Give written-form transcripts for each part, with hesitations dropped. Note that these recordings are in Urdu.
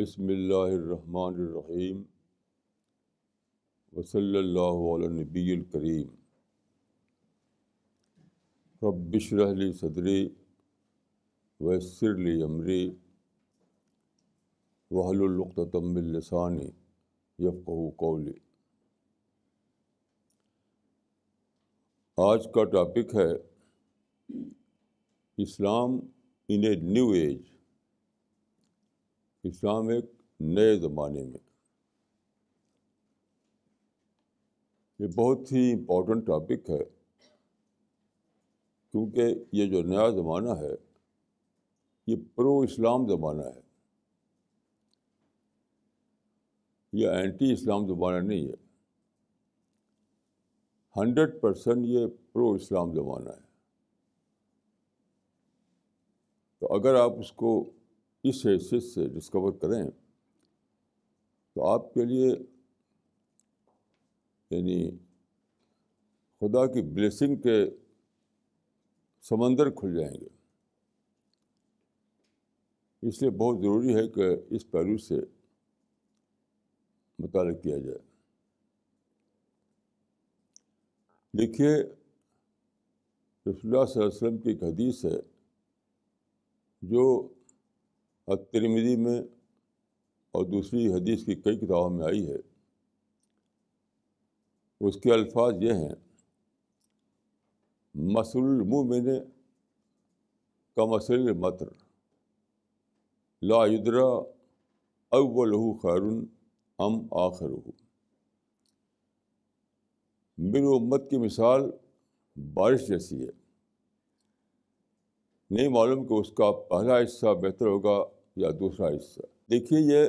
بسم اللہ الرحمن الرحیم وصلی اللہ علی النبی الکریم رب اشرح لی صدری ویسر لی امری واحلل عقدۃ من لسانی یفقہوا قولی۔ آج کا ٹاپک ہے اسلام ان اے نیو ایج، اسلام ایک نئے زمانے میں۔ یہ بہت ہی امپورٹنٹ ٹاپک ہے کیونکہ یہ جو نیا زمانہ ہے یہ پرو اسلام زمانہ ہے، یہ اینٹی اسلام زمانہ نہیں ہے، 100% یہ پرو اسلام زمانہ ہے۔ تو اگر آپ اس کو اس حیثیت سے ڈسکور کریں تو آپ کے لیے یعنی خدا کی بلیسنگ کے سمندر کھل جائیں گے۔ اس لیے بہت ضروری ہے کہ اس پہلو سے مطالعہ کیا جائے۔ دیکھیے، رسول اللہ صلی اللہ علیہ وسلم کی ایک حدیث ہے جو الترمذی میں اور دوسری حدیث کی کئی کتابوں میں آئی ہے۔ اس کے الفاظ یہ ہیں: مثل المؤمن کمثل المطر لا یدری اولہ خیر ام آخرہ۔ میری امت کی مثال بارش جیسی ہے، نہیں معلوم کہ اس کا پہلا حصہ بہتر ہوگا یا دوسرا حصہ۔ دیکھیے، یہ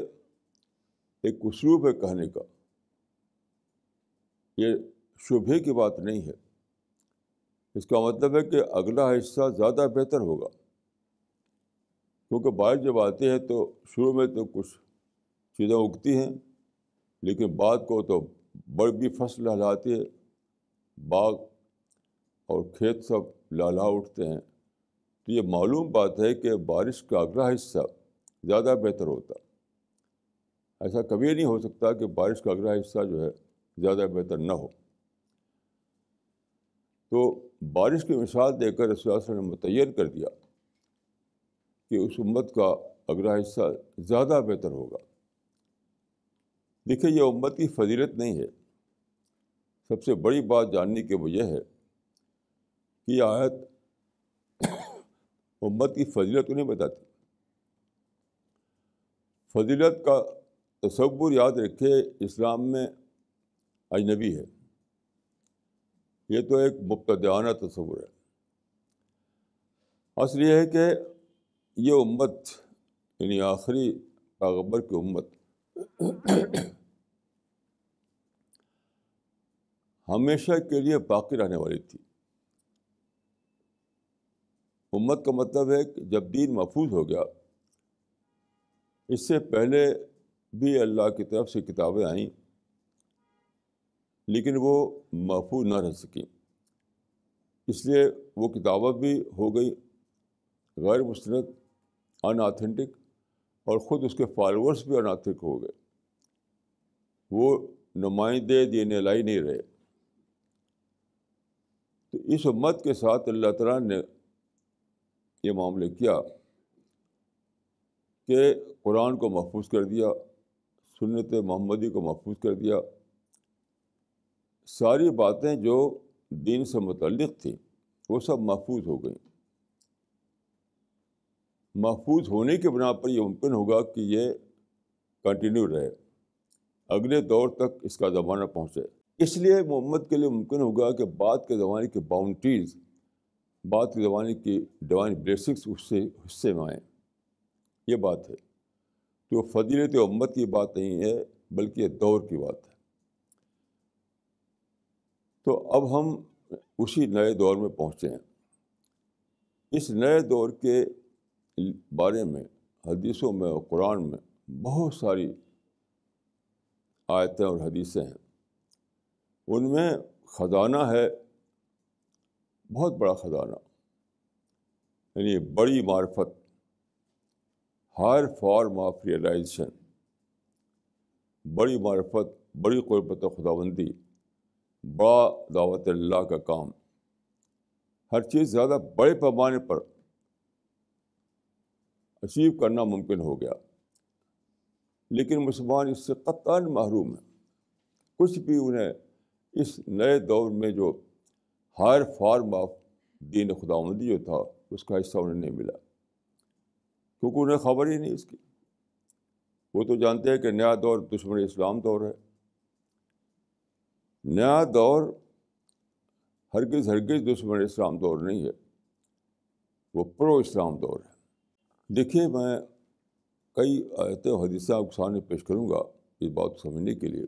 ایک اسلوب ہے کہنے کا، یہ شبہے کی بات نہیں ہے۔ اس کا مطلب ہے کہ اگلا حصہ زیادہ بہتر ہوگا، کیونکہ بارش جب آتی ہے تو شروع میں تو کچھ چیزیں اگتی ہیں، لیکن بعد کو تو بڑی فصل لہلاتی ہے، باغ اور کھیت سب لہلا اٹھتے ہیں۔ تو یہ معلوم بات ہے کہ بارش کا اگلا حصہ زیادہ بہتر ہوتا۔ ایسا کبھی نہیں ہو سکتا کہ بارش کا اگلا حصہ جو ہے زیادہ بہتر نہ ہو۔ تو بارش کی مثال دے کر رسول اللہ صلی اللہ علیہ وسلم نے متعین کر دیا کہ اس امت کا اگلا حصہ زیادہ بہتر ہوگا۔ دیکھیے، یہ امت کی فضیلت نہیں ہے۔ سب سے بڑی بات جاننے کی وہ یہ ہے کہ یہ آیت امت کی فضیلت کو نہیں بتاتی۔ فضیلت کا تصور یاد رکھے اسلام میں اجنبی ہے، یہ تو ایک مبتدعانہ تصور ہے۔ اصل یہ ہے کہ یہ امت یعنی آخری پیغمبر کی امت ہمیشہ کے لیے باقی رہنے والی تھی۔ امت کا مطلب ہے کہ جب دین محفوظ ہو گیا، اس سے پہلے بھی اللہ کی طرف سے کتابیں آئیں لیکن وہ محفوظ نہ رہ سکیں، اس لیے وہ کتابیں بھی ہو گئی غیر مستند، ان آتھینٹک، اور خود اس کے فالورز بھی ان آتھینٹک ہو گئے، وہ نمائندے دین الہی نہیں رہے۔ تو اس امت کے ساتھ اللہ تعالیٰ نے یہ معاملے کیا کہ قرآن کو محفوظ کر دیا، سنت محمدی کو محفوظ کر دیا، ساری باتیں جو دین سے متعلق تھیں وہ سب محفوظ ہو گئیں۔ محفوظ ہونے کی بنا پر یہ ممکن ہوگا کہ یہ کنٹینیو رہے، اگلے دور تک اس کا زمانہ پہنچے۔ اس لیے امت کے لیے ممکن ہوگا کہ بعد کے زمانے کی باؤنڈریز، بعد کے زمانے کی ڈیوائن بلیسنگس اس سے حصے میں آئیں۔ یہ بات ہے، تو فضیلت امت کی بات نہیں ہے بلکہ یہ دور کی بات ہے۔ تو اب ہم اسی نئے دور میں پہنچے ہیں۔ اس نئے دور کے بارے میں حدیثوں میں اور قرآن میں بہت ساری آیتیں اور حدیثیں ہیں۔ ان میں خزانہ ہے، بہت بڑا خزانہ، یعنی بڑی معرفت، ہائر فارم آف ریئلائزیشن۔ بڑی معرفت، بڑی قربت خداوندی، بڑا دعوت اللہ کا کام، ہر چیز زیادہ بڑے پیمانے پر اچیو کرنا ممکن ہو گیا، لیکن مسلمان اس سے قطعاً محروم ہیں۔ کچھ بھی انہیں اس نئے دور میں جو ہائر فارم آف دین خداوندی جو تھا اس کا حصہ انہیں نہیں ملا، کیونکہ انہیں خبر ہی نہیں اس کی۔ وہ تو جانتے ہیں کہ نیا دور دشمن اسلام دور ہے۔ نیا دور ہرگز دشمن اسلام دور نہیں ہے، وہ پرو اسلام دور ہے۔ دیکھیے، میں کئی آیتیں و حدیثیں آپ کے سامنے پیش کروں گا اس بات کو سمجھنے کے لیے۔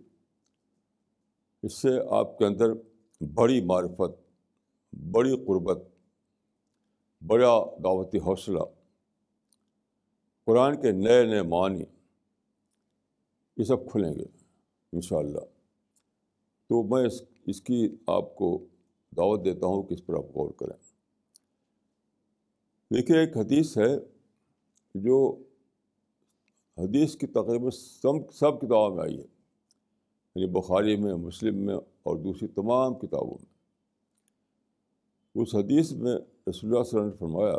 اس سے آپ کے اندر بڑی معرفت، بڑی قربت، بڑا دعوتی حوصلہ، قرآن کے نئے نئے معنی، یہ سب کھلیں گے انشاءاللہ۔ تو میں اس کی آپ کو دعوت دیتا ہوں کہ اس پر آپ غور کریں۔ دیکھیے، ایک حدیث ہے جو حدیث کی تقریباً سب کتابوں میں آئی ہے، یعنی بخاری میں، مسلم میں اور دوسری تمام کتابوں میں۔ اس حدیث میں رسول اللہ صلی اللہ علیہ وسلم نے فرمایا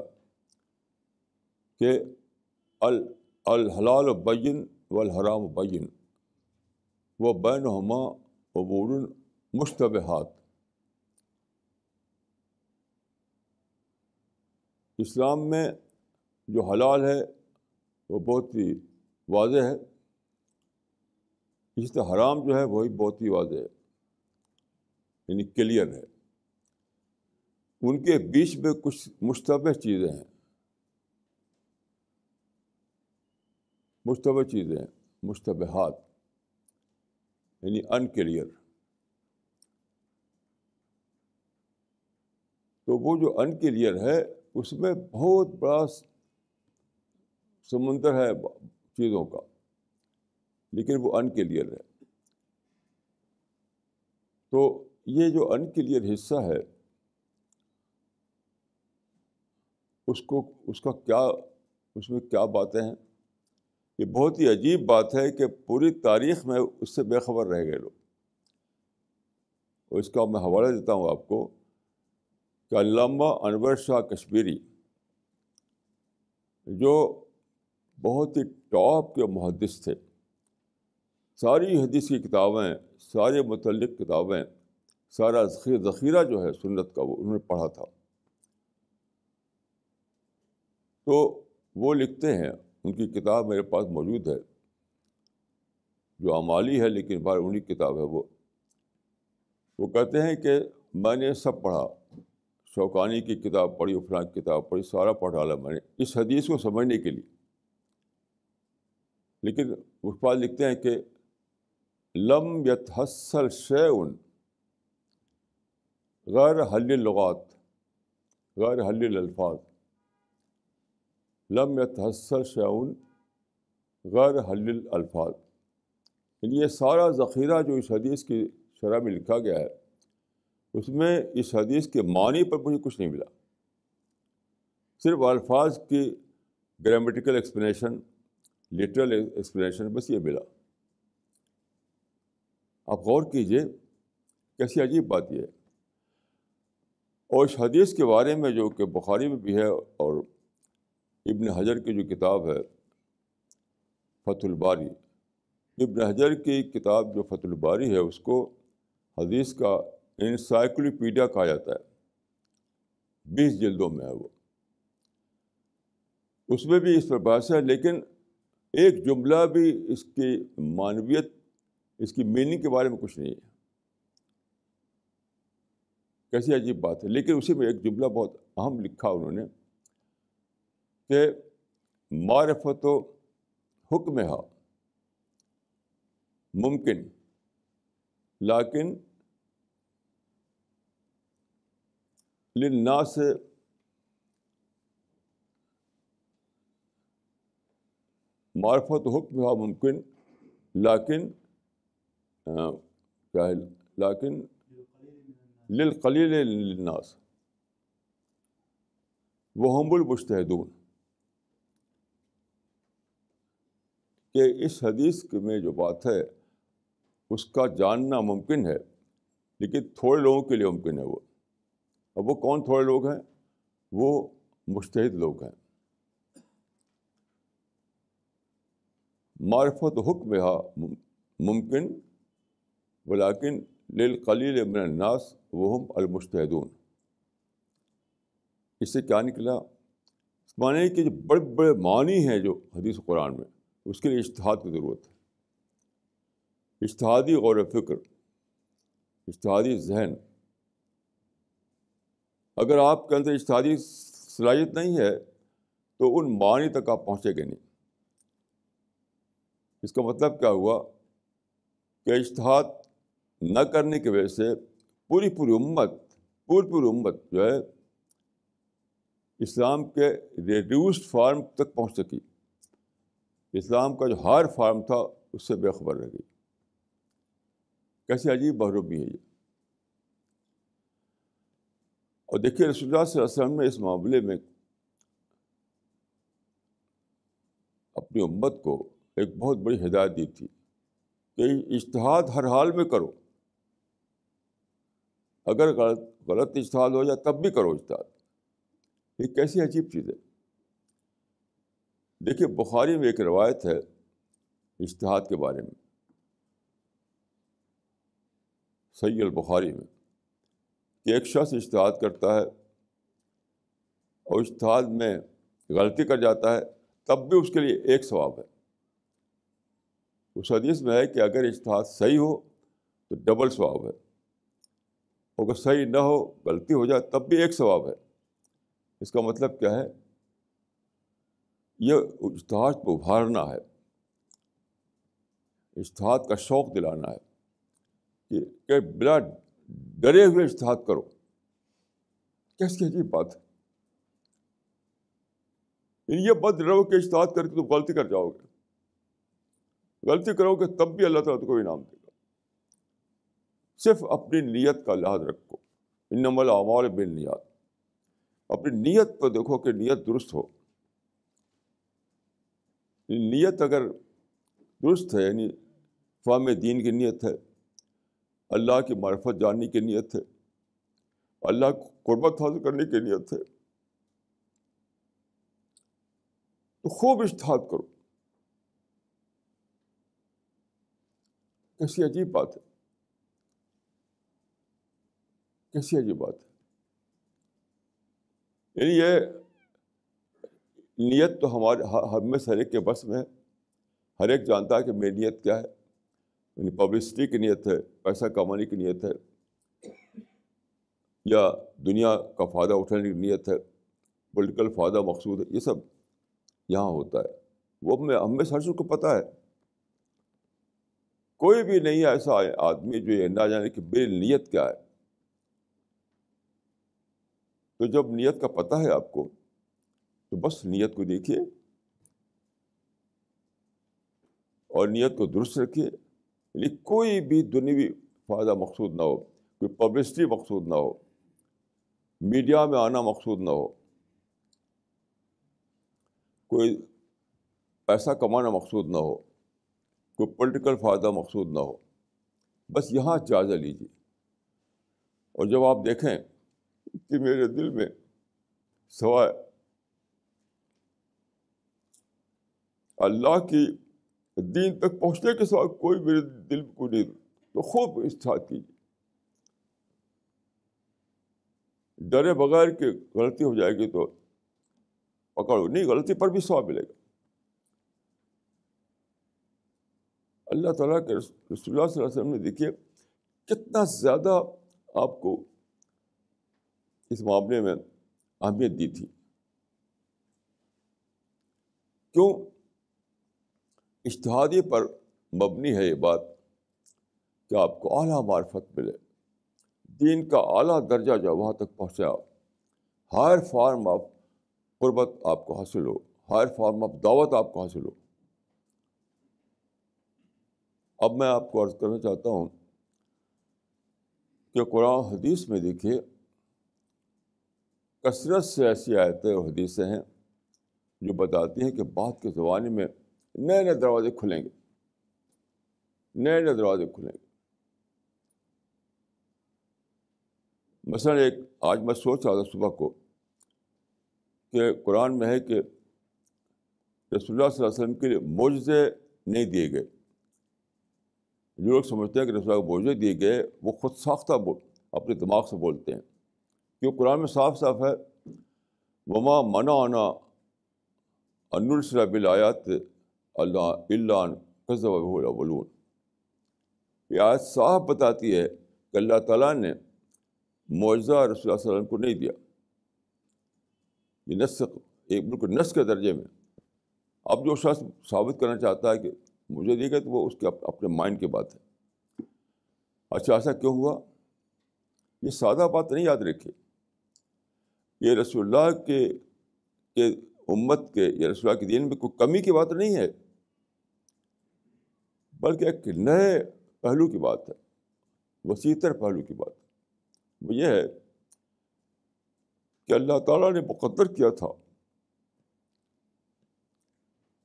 کہ الحلال بین والحرام بین وبینہما امور مشتبہات۔ اسلام میں جو حلال ہے وہ بہت ہی واضح ہے، اس طرح حرام جو ہے وہی بہت ہی واضح ہے، یعنی کلیئر ہے۔ ان کے بیچ میں کچھ مشتبہ چیزیں ہیں، مشتبہات یعنی ان کلیئر۔ تو وہ جو ان کلیئر ہے اس میں بہت بڑا سمندر ہے چیزوں کا، لیکن وہ ان کلیئر ہے۔ تو یہ جو ان کلیئر حصہ ہے اس میں کیا باتیں ہیں؟ یہ بہت ہی عجیب بات ہے کہ پوری تاریخ میں اس سے بے خبر رہ گئے لوگ۔ اور اس کا میں حوالہ دیتا ہوں آپ کو کہ علامہ انور شاہ کشمیری، جو بہت ہی ٹاپ کے محدث تھے، ساری حدیث کی کتابیں، سارے متعلق کتابیں، سارا ذخیرہ جو ہے سنت کا وہ انہوں نے پڑھا تھا۔ تو وہ لکھتے ہیں، ان کی کتاب میرے پاس موجود ہے جو اعمالی ہے، لیکن بار انہی کتاب ہے۔ وہ کہتے ہیں کہ میں نے سب پڑھا، شوکانی کی کتاب پڑھی، فلاں کی کتاب پڑھی، سارا پڑھ ڈالا میں نے اس حدیث کو سمجھنے کے لیے، لیکن اس پر لکھتے ہیں کہ لم یتحصل شیء غیر حل اللغات، غیر حل الالفاظ، لم یتحصل شیء غیر حل الالفاظ۔ یعنی یہ سارا ذخیرہ جو اس حدیث کی شرح میں لکھا گیا ہے، اس میں اس حدیث کے معنی پر مجھے کچھ نہیں ملا، صرف الفاظ کی گرامیٹیکل ایکسپلینیشن، لٹرل ایکسپلینیشن، بس یہ ملا۔ آپ غور کیجئے کیسی عجیب بات یہ ہے۔ اور اس حدیث کے بارے میں جو کہ بخاری میں بھی ہے، اور ابن حجر کی جو کتاب ہے فتح الباری، ابن حجر کی کتاب جو فتح الباری ہے اس کو حدیث کا انسائکلوپیڈیا کہا جاتا ہے، 20 جلدوں میں ہے وہ۔ اس میں بھی اس پر بحث ہے، لیکن ایک جملہ بھی اس کی معنویت، اس کی میننگ کے بارے میں کچھ نہیں ہے۔ کیسی عجیب بات ہے۔ لیکن اسی میں ایک جملہ بہت اہم لکھا انہوں نے کہ معرفت و حکمہا ممکن لیکن للناس معرفت و حکمہا ممکن لیکن کیا ہے، لیکن للقلیل للناس وہم المجتہدون۔ کہ اس حدیث میں جو بات ہے اس کا جاننا ممکن ہے، لیکن تھوڑے لوگوں کے لیے ممکن ہے وہ. اب وہ کون تھوڑے لوگ ہیں؟ وہ مجتہد لوگ ہیں. معرفت حکمہا ممکن ولیکن للقلیل من الناس وہم المجتہدون. اس سے کیا نکلا؟ معنی کہ جو بڑے بڑے معنی ہیں جو حدیث قرآن میں، اس کے لیے اجتہاد کی ضرورت ہے. اجتہادی غور و فکر، اجتہادی ذہن. اگر آپ کے اندر اجتہادی صلاحیت نہیں ہے تو ان معنی تک آپ پہنچے گے نہیں. اس کا مطلب کیا ہوا کہ اجتہاد نہ کرنے کی وجہ سے پوری امت جو ہے اسلام کے ریڈیوسڈ فارم تک پہنچ سکی. اسلام کا جو ہائر فارم تھا اس سے بے خبر رہ گئی. کیسی عجیب محرومی ہے یہ. اور دیکھیے رسول اللہ صلی اللہ علیہ وسلم نے اس معاملے میں اپنی امت کو ایک بہت بڑی ہدایت دی تھی کہ اجتہاد ہر حال میں کرو. اگر غلط اجتہاد ہو جائے تب بھی کرو اجتہاد. یہ کیسی عجیب چیز ہے. دیکھیے بخاری میں ایک روایت ہے اجتہاد کے بارے میں، صحیح البخاری میں، کہ ایک شخص اجتہاد کرتا ہے اور اجتہاد میں غلطی کر جاتا ہے تب بھی اس کے لیے ایک ثواب ہے. اس حدیث میں ہے کہ اگر اجتہاد صحیح ہو تو ڈبل ثواب ہے، اگر صحیح نہ ہو، غلطی ہو جائے تب بھی ایک ثواب ہے. اس کا مطلب کیا ہے؟ یہ اجتہاد کو ابھارنا ہے، اجتہاد کا شوق دلانا ہے کہ بلا ڈرے ہوئے اجتہاد کرو. کیسی عجیب بات ہے. یہ بد رہو کہ اجتہاد کر کے تم غلطی کر جاؤ گے. غلطی کرو گے تب بھی اللہ تعالیٰ تم کو انعام دے گا. صرف اپنی نیت کا لحاظ رکھو. انما الاعمال بالنیات. اپنی نیت کو دیکھو کہ نیت درست ہو. نیت اگر درست ہے، یعنی فہم دین کی نیت ہے، اللہ کی معرفت جاننے کی نیت ہے، اللہ کو قربت حاصل کرنے کی نیت ہے، تو خوب اجتہاد کرو. کیسی عجیب بات ہے، کیسی عجیب بات ہے. یعنی یہ نیت تو ہم میں سے ہر ایک کے بس میں ہے. ہر ایک جانتا ہے کہ میری نیت کیا ہے. یعنی پبلسٹی کی نیت ہے، پیسہ کمانے کی نیت ہے، یا دنیا کا فائدہ اٹھانے کی نیت ہے، پولیٹیکل فائدہ مقصود ہے. یہ سب یہاں ہوتا ہے. وہ ہم میں ہر کو پتہ ہے. کوئی بھی نہیں ہے ایسا آدمی جو یہ نہ جانے کہ میری نیت کیا ہے. تو جب نیت کا پتہ ہے آپ کو تو بس نیت کو دیکھیے اور نیت کو درست رکھیے. یعنی کوئی بھی دنیوی فائدہ مقصود نہ ہو، کوئی پبلسٹی مقصود نہ ہو، میڈیا میں آنا مقصود نہ ہو، کوئی پیسہ کمانا مقصود نہ ہو، کوئی پولیٹیکل فائدہ مقصود نہ ہو. بس یہاں جائزہ لیجیے. اور جب آپ دیکھیں کہ میرے دل میں سوائے اللہ کی دین تک پہنچنے کے سوا کوئی میرے دل کو نہیں، تو خوب اجتہاد کیجیے. ڈرے بغیر کہ غلطی ہو جائے گی تو پکڑو نہیں، غلطی پر بھی ثواب ملے گا. اللہ تعالیٰ کے رسول اللہ صلی اللہ علیہ وسلم نے دیکھیے کتنا زیادہ آپ کو اس معاملے میں اہمیت دی تھی. کیوں؟ اجتہادی پر مبنی ہے یہ بات کہ آپ کو اعلیٰ معرفت ملے، دین کا اعلیٰ درجہ جو وہاں تک پہنچا، ہائر فارم آف قربت آپ کو حاصل ہو، ہائر فارم آف دعوت آپ کو حاصل ہو. اب میں آپ کو عرض کرنا چاہتا ہوں کہ قرآن حدیث میں دیکھیے کثرت سے ایسی آیتیں اور حدیثیں ہیں جو بتاتی ہیں کہ بعد کے زمانے میں نئے نئے دروازے کھلیں گے. نئے نئے دروازے کھلیں گے. مثلاً آج میں سوچ رہا تھا صبح کو کہ قرآن میں ہے کہ رسول اللہ صلی اللہ علیہ وسلم کے لیے معجزے نہیں دیے گئے. جو لوگ سمجھتے ہیں کہ رسول اللہ کو معجزے دیے گئے وہ خود ساختہ اپنے دماغ سے بولتے ہیں. کیوں قرآن میں صاف صاف ہے وما منعنا ان نرسل بالآیات اللہ الا ان کذب بها الاولون. یہ آیت صاف بتاتی ہے کہ اللہ تعالیٰ نے معجزہ رسول اللہ صلی اللہ علیہ وسلم کو نہیں دیا. یہ نص ایک بالکل نص کے درجے میں. اب جو شخص ثابت کرنا چاہتا ہے کہ مجھے دیے گئے تو وہ اس کے اپنے مائنڈ کی بات ہے. اچھا ایسا کیوں ہوا؟ یہ سادہ بات نہیں یاد رکھیے. یہ رسول اللہ کے امت کے یا رسول اللہ کے دین میں کوئی کمی کی بات نہیں ہے، بلکہ ایک نئے پہلو کی بات ہے، وسیع تر پہلو کی بات. وہ یہ ہے کہ اللہ تعالیٰ نے مقدر کیا تھا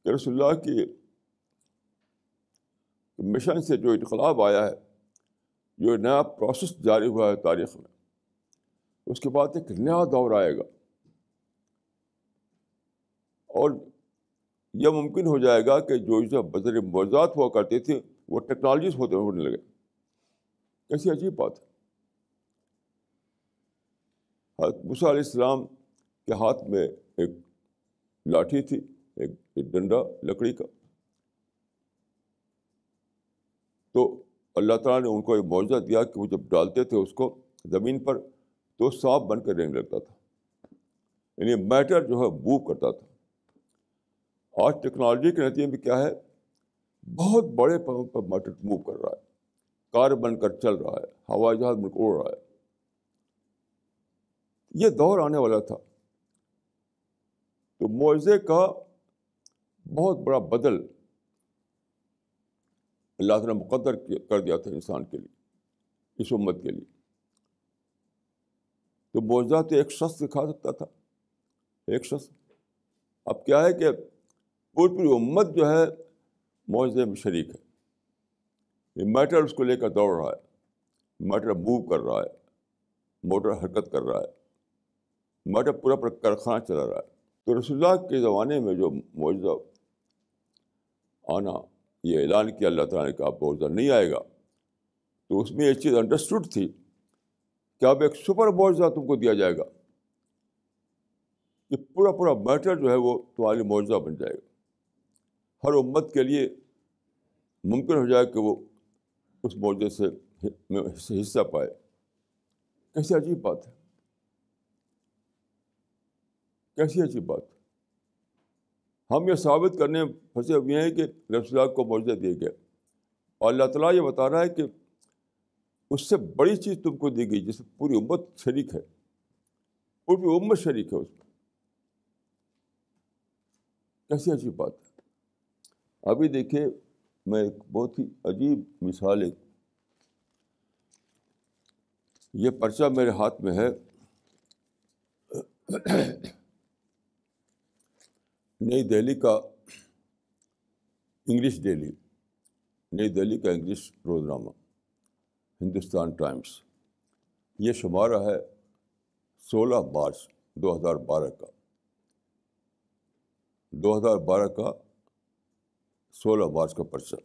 کہ رسول اللہ کی مشن سے جو انقلاب آیا ہے، جو نیا پروسیس جاری ہوا ہے تاریخ میں، اس کے بعد ایک نیا دور آئے گا اور یہ ممکن ہو جائے گا کہ جو بذریعہ معجزات ہوا کرتے تھے وہ ٹیکنالوجیز ہونے لگے. کیسی عجیب بات ہے. حضرت موسیٰ علیہ السلام کے ہاتھ میں ایک لاٹھی تھی، ایک ڈنڈا لکڑی کا. تو اللہ تعالیٰ نے ان کو ایک معجزہ دیا کہ وہ جب ڈالتے تھے اس کو زمین پر تو سانپ بن کر رہنے لگتا تھا، یعنی میٹر جو ہے موو کرتا تھا. آج ٹیکنالوجی کے نتیجے میں کیا ہے، بہت بڑے پیمانے پر میٹر موو کر رہا ہے، کار بن کر چل رہا ہے، ہوائی جہاز بن کر اڑ رہا ہے. یہ دور آنے والا تھا. تو معجزے کا بہت بڑا بدل اللہ تعالیٰ نے مقدر کر دیا تھا انسان کے لیے، اس امت کے لیے. تو معجزہ تو ایک شخص دکھا سکتا تھا، ایک شخص. اب کیا ہے کہ پوری امت جو ہے معجزے میں شریک ہے. یہ میٹر اس کو لے کر دوڑ رہا ہے، میٹر موو کر رہا ہے، موٹر حرکت کر رہا ہے، میٹر پورا کارخانہ چلا رہا ہے. تو رسول اللہ کے زمانے میں جو معجزہ آنا، یہ اعلان کیا اللہ تعالیٰ نے کہ آپ معجزہ نہیں آئے گا، تو اس میں یہ چیز انڈرسٹوڈ تھی کہ اب ایک سپر معجزہ تم کو دیا جائے گا کہ پورا میٹر جو ہے وہ تمہاری معجزہ بن جائے گا. ہر امت کے لیے ممکن ہو جائے کہ وہ اس معجزے سے حصہ پائے. کیسی عجیب بات ہے، کیسی عجیب بات. ہم یہ ثابت کرنے میں پھنسے ہوئے ہیں کہ رسول اللہ کو معجزہ دیے گئے، اور اللہ تعالیٰ یہ بتا رہا ہے کہ اس سے بڑی چیز تم کو دی گئی جس میں پوری امت شریک ہے، پوری امت شریک ہے اس میں. کیسی عجیب بات ہے. ابھی دیکھیے میں ایک بہت ہی عجیب مثال یہ پرچہ میرے ہاتھ میں ہے، نئی دہلی کا انگلش ڈیلی، نئی دہلی کا انگلش روزنامہ ہندوستان ٹائمز. یہ شمارہ ہے 16 مارچ 2012 کا، 2012 کا 16 مارچ کا پرچہ.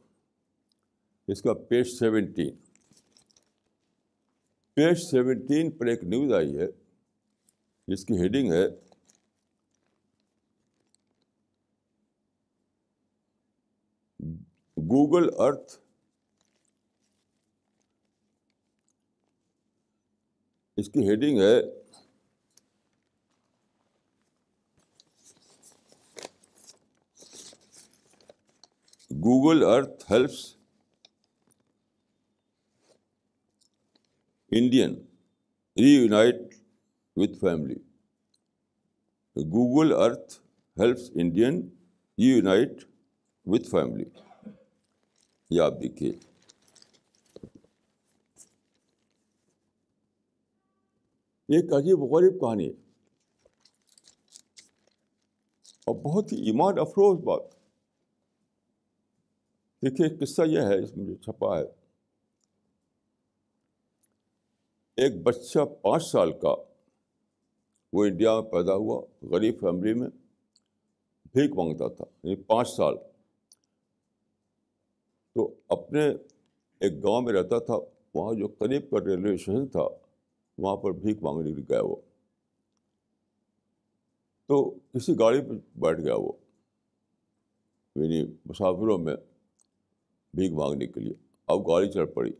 اس کا پیج 17 پر ایک نیوز آئی ہے جس کی ہیڈنگ ہے گوگل ارتھ اس کی ہیڈنگ ہے Google Earth helps Indian reunite with family. Google Earth helps Indian reunite with family. یہ آپ دیکھیے. ایک عجیب غریب کہانی ہے اور بہت ہی ایمان افروز بات. دیکھیے قصہ یہ ہے، اس میں جو چھپا ہے، ایک بچہ 5 سال کا، وہ انڈیا میں پیدا ہوا، غریب فیملی میں، بھیک مانگتا تھا، یعنی 5 سال. تو اپنے ایک گاؤں میں رہتا تھا، وہاں جو قریب کا ریلوے اسٹیشن تھا وہاں پر بھیک مانگنے کے لیے گیا وہ. تو کسی گاڑی پہ بیٹھ گیا وہ، یعنی مسافروں میں بھیک مانگنے کے لیے. اب گاڑی چل پڑی.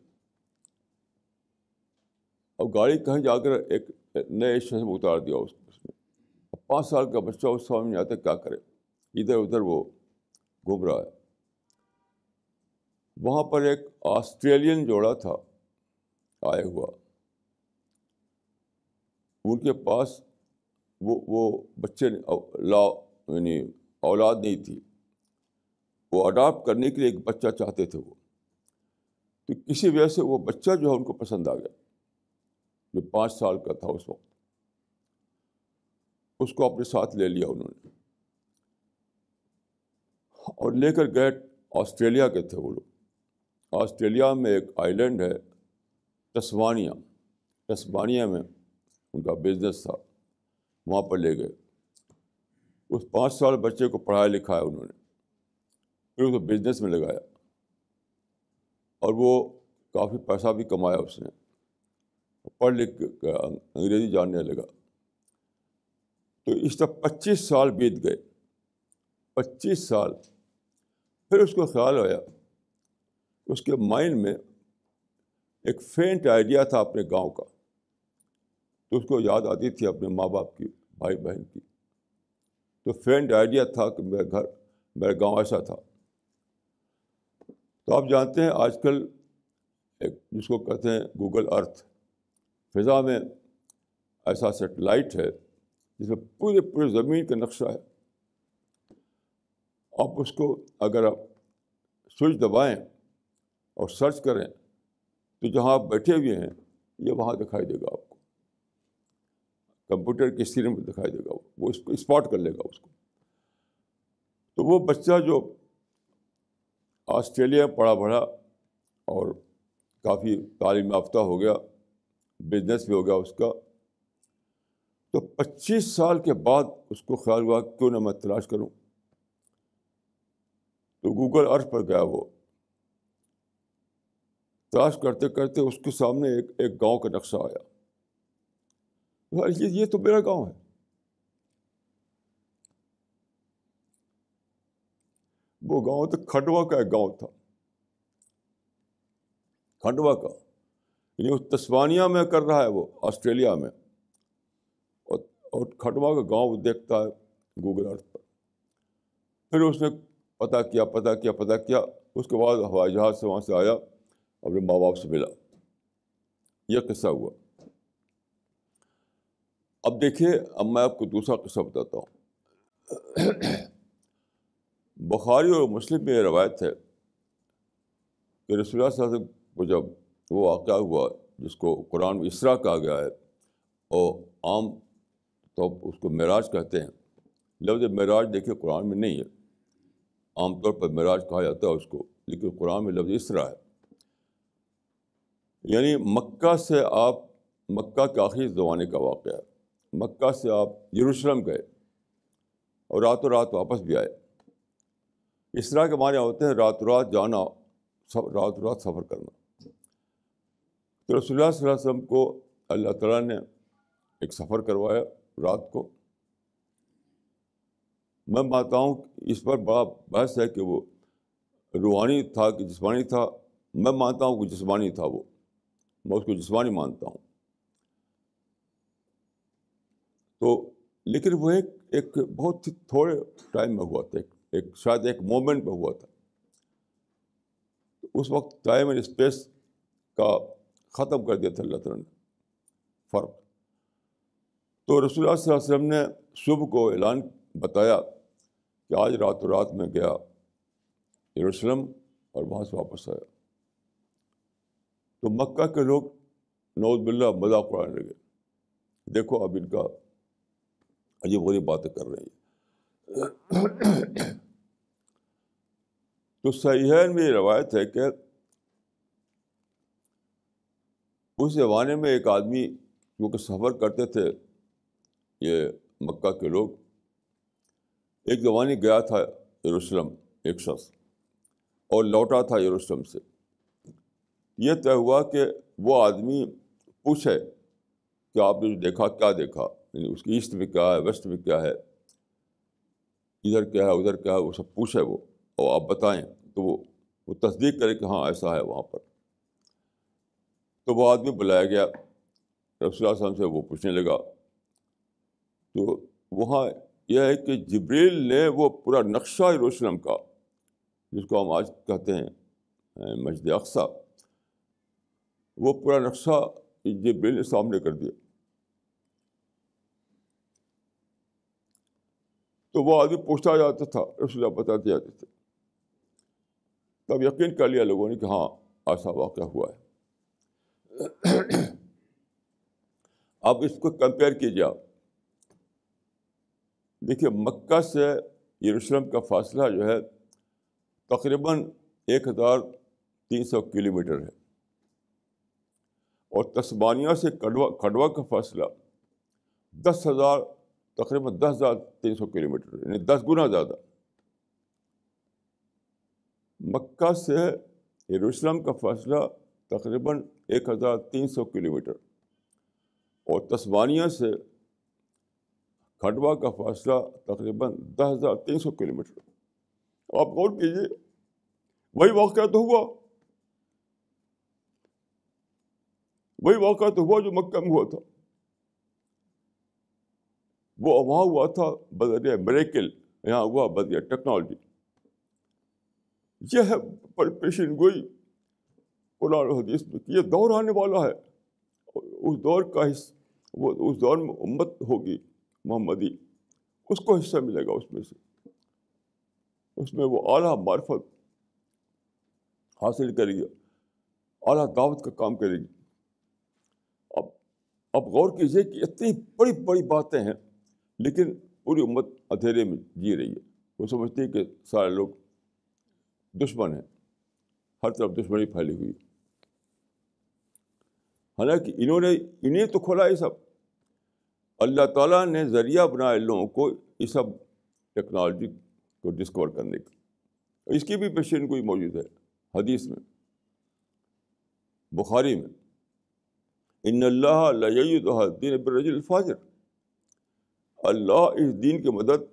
اب گاڑی کہیں جا کر ایک نئے اسٹیشن میں اتار دیا اس نے. اب 5 سال کا بچہ، اس سمجھ نہیں آتا کیا کرے، ادھر ادھر وہ گھوم رہا ہے. وہاں پر ایک آسٹریلین جوڑا تھا آیا ہوا. ان کے پاس وہ بچے یعنی اولاد نہیں تھی. وہ اڈاپٹ کرنے کے لیے ایک بچہ چاہتے تھے وہ. تو کسی وجہ سے وہ بچہ جو ہے ان کو پسند آ گیا، جو 5 سال کا تھا اس وقت. اس کو اپنے ساتھ لے لیا انہوں نے اور لے کر گئے. آسٹریلیا کے تھے وہ لوگ. آسٹریلیا میں ایک آئی لینڈ ہے ٹسمانیہ. ٹسمانیہ میں ان کا بزنس تھا، وہاں پر لے گئے. اس 5 سال بچے کو پڑھایا لکھایا انہوں نے، پھر اس کو بزنس میں لگایا اور وہ کافی پیسہ بھی کمایا اس نے. پڑھ لکھ کے انگریزی جاننے لگا. تو اس طرح 25 سال بیت گئے. 25 سال. پھر اس کو خیال آیا، اس کے مائنڈ میں ایک فینٹ آئیڈیا تھا اپنے گاؤں کا. تو اس کو یاد آتی تھی اپنے ماں باپ کی، بھائی بہن کی. تو فینٹ آئیڈیا تھا کہ میرا گاؤں ایسا تھا. تو آپ جانتے ہیں آج کل ایک جس کو کہتے ہیں گوگل ارتھ، فضا میں ایسا سیٹلائٹ ہے جس میں پورے زمین کا نقشہ ہے. آپ اس کو اگر آپ سوئچ دبائیں اور سرچ کریں تو جہاں آپ بیٹھے ہوئے ہیں یہ وہاں دکھائی دے گا آپ کو. کمپیوٹر کی اسکرین پہ دکھائی دے گا، وہ اس کو اسپاٹ کر لے گا اس کو. تو وہ بچہ جو آسٹریلیا میں پڑھا بڑھا اور کافی تعلیم یافتہ ہو گیا، بزنس بھی ہو گیا اس کا. تو 25 سال کے بعد اس کو خیال ہوا کیوں نہ میں تلاش کروں. تو گوگل ارتھ پر گیا. وہ تلاش کرتے کرتے اس کے سامنے ایک گاؤں کا نقشہ آیا. یہ تو میرا گاؤں ہے. وہ گاؤں تو کھنڈوا کا ایک گاؤں تھا، کھنڈوا کا. یعنی وہ تسمانیہ میں کر رہا ہے، وہ آسٹریلیا میں، اور کھنڈوا کا گاؤں دیکھتا ہے گوگل ارتھ پر. پھر اس نے پتہ کیا. اس کے بعد ہوائی جہاز سے وہاں سے آیا، اپنے ماں باپ سے ملا. یہ قصہ ہوا. اب دیکھیے، اب میں آپ کو دوسرا قصہ بتاتا ہوں. بخاری اور مسلم میں یہ روایت ہے کہ رسول اللہ صلی اللہ علیہ وسلم کو جب وہ واقعہ ہوا جس کو قرآن میں اسراء کہا گیا ہے، اور عام تو اس کو معراج کہتے ہیں. لفظ معراج دیکھیے قرآن میں نہیں ہے. عام طور پر معراج کہا جاتا ہے اس کو، لیکن قرآن میں لفظ اسراء ہے. یعنی مکہ کے آخری زمانے کا واقعہ ہے. مکہ سے آپ یروشلم گئے اور راتوں رات واپس بھی آئے. اسراء کے معنی ہوتے ہیں راتوں رات جانا، راتوں رات سفر کرنا. تو رسول اللہ صلی اللہ علیہ وسلم کو اللہ تعالیٰ نے ایک سفر کروایا رات کو. میں مانتا ہوں اس پر بڑا بحث ہے کہ وہ روحانی تھا کہ جسمانی تھا. میں مانتا ہوں کہ جسمانی تھا. میں اس کو جسمانی مانتا ہوں. تو لیکن وہ ایک بہت ہی تھوڑے ٹائم میں ہوا تھا، شاید ایک مومنٹ میں ہوا تھا. اس وقت ٹائم اینڈ اسپیس کا ختم کر دیا تھا اللہ تعالیٰ نے فرق. تو رسول اللہ صلی اللہ علیہ وسلم نے صبح کو اعلان بتایا کہ آج راتوں رات میں گیا یروشلم اور وہاں سے واپس آیا. تو مکہ کے لوگ نعوذ باللہ مذاق اڑانے لگے. دیکھو اب ان کا عجیب غریب باتیں کر رہے ہیں. تو صحیحین میں یہ روایت ہے کہ اس زمانے میں ایک آدمی جو کہ سفر کرتے تھے، یہ مکہ کے لوگ، ایک زمانے گیا تھا یروشلم ایک شخص، اور لوٹا تھا یروشلم سے. یہ طے ہوا کہ وہ آدمی پوچھے کہ آپ نے دیکھا کیا دیکھا، یعنی اس کی ایسٹ میں کیا ہے، ویسٹ میں کیا ہے، ادھر کیا ہے ادھر کیا ہے، وہ سب پوچھے وہ، اور آپ بتائیں. تو وہ تصدیق کرے کہ ہاں ایسا ہے وہاں پر. تو وہ آدمی بلایا گیا رسول اللہ صلی اللہ علیہ وسلم سے، وہ پوچھنے لگا. تو وہاں یہ ہے کہ جبریل نے وہ پورا نقشہ یروشلم کا، جس کو ہم آج کہتے ہیں مسجد اقصیٰ، وہ پورا نقشہ جبریل نے سامنے کر دیا. تو وہ آدمی پوچھتا جاتا تھا، رسول اللہ بتاتے جاتے تھے. تب یقین کر لیا لوگوں نے کہ ہاں ایسا واقعہ ہوا ہے. اب اس کو کمپیئر کیجیے آپ. دیکھیے مکہ سے یروشلم کا فاصلہ جو ہے تقریباً 1300 کلومیٹر ہے، اور تسمانیہ سے کھڈوا کا فاصلہ 10,000، تقریباً 10,300 کلومیٹر، یعنی 10 گنا زیادہ. مکہ سے یروشلم کا فاصلہ تقریباً 1300 کلومیٹر، اور تسمانیہ سے کھڈوا کا فاصلہ تقریباً 10,300 کلومیٹر. آپ غور کیجیے، وہی واقعہ تو ہوا، وہی واقعہ تو ہوا جو مکہ میں ہوا تھا. وہ وہاں ہوا تھا بذریعہ میریکل، یہاں ہوا بذریعہ ٹیکنالوجی. یہ ہے پیشین گوئی قرآن و حدیث میں کہ یہ دور آنے والا ہے. اس دور کا وہ اس دور میں امت ہوگی محمدی، اس کو حصہ ملے گا اس میں سے، اس میں وہ اعلیٰ معرفت حاصل کرے گی، اعلیٰ دعوت کا کام کرے گی. اب غور کیجیے کہ اتنی بڑی بڑی باتیں ہیں، لیکن پوری امت اندھیرے میں جی رہی ہے. وہ سمجھتی ہے کہ سارے لوگ دشمن ہیں، ہر طرف دشمنی پھیلی ہوئی. حالانکہ انہیں تو کھولا یہ سب. اللہ تعالیٰ نے ذریعہ بنایا لوگوں کو یہ سب ٹیکنالوجی کو ڈسکور کرنے کا. اس کی بھی پیشین گوئی موجود ہے حدیث میں، بخاری میں، ان اللہ لا یؤید الدین بالرجل الفاجر. اللہ اس دین کی مدد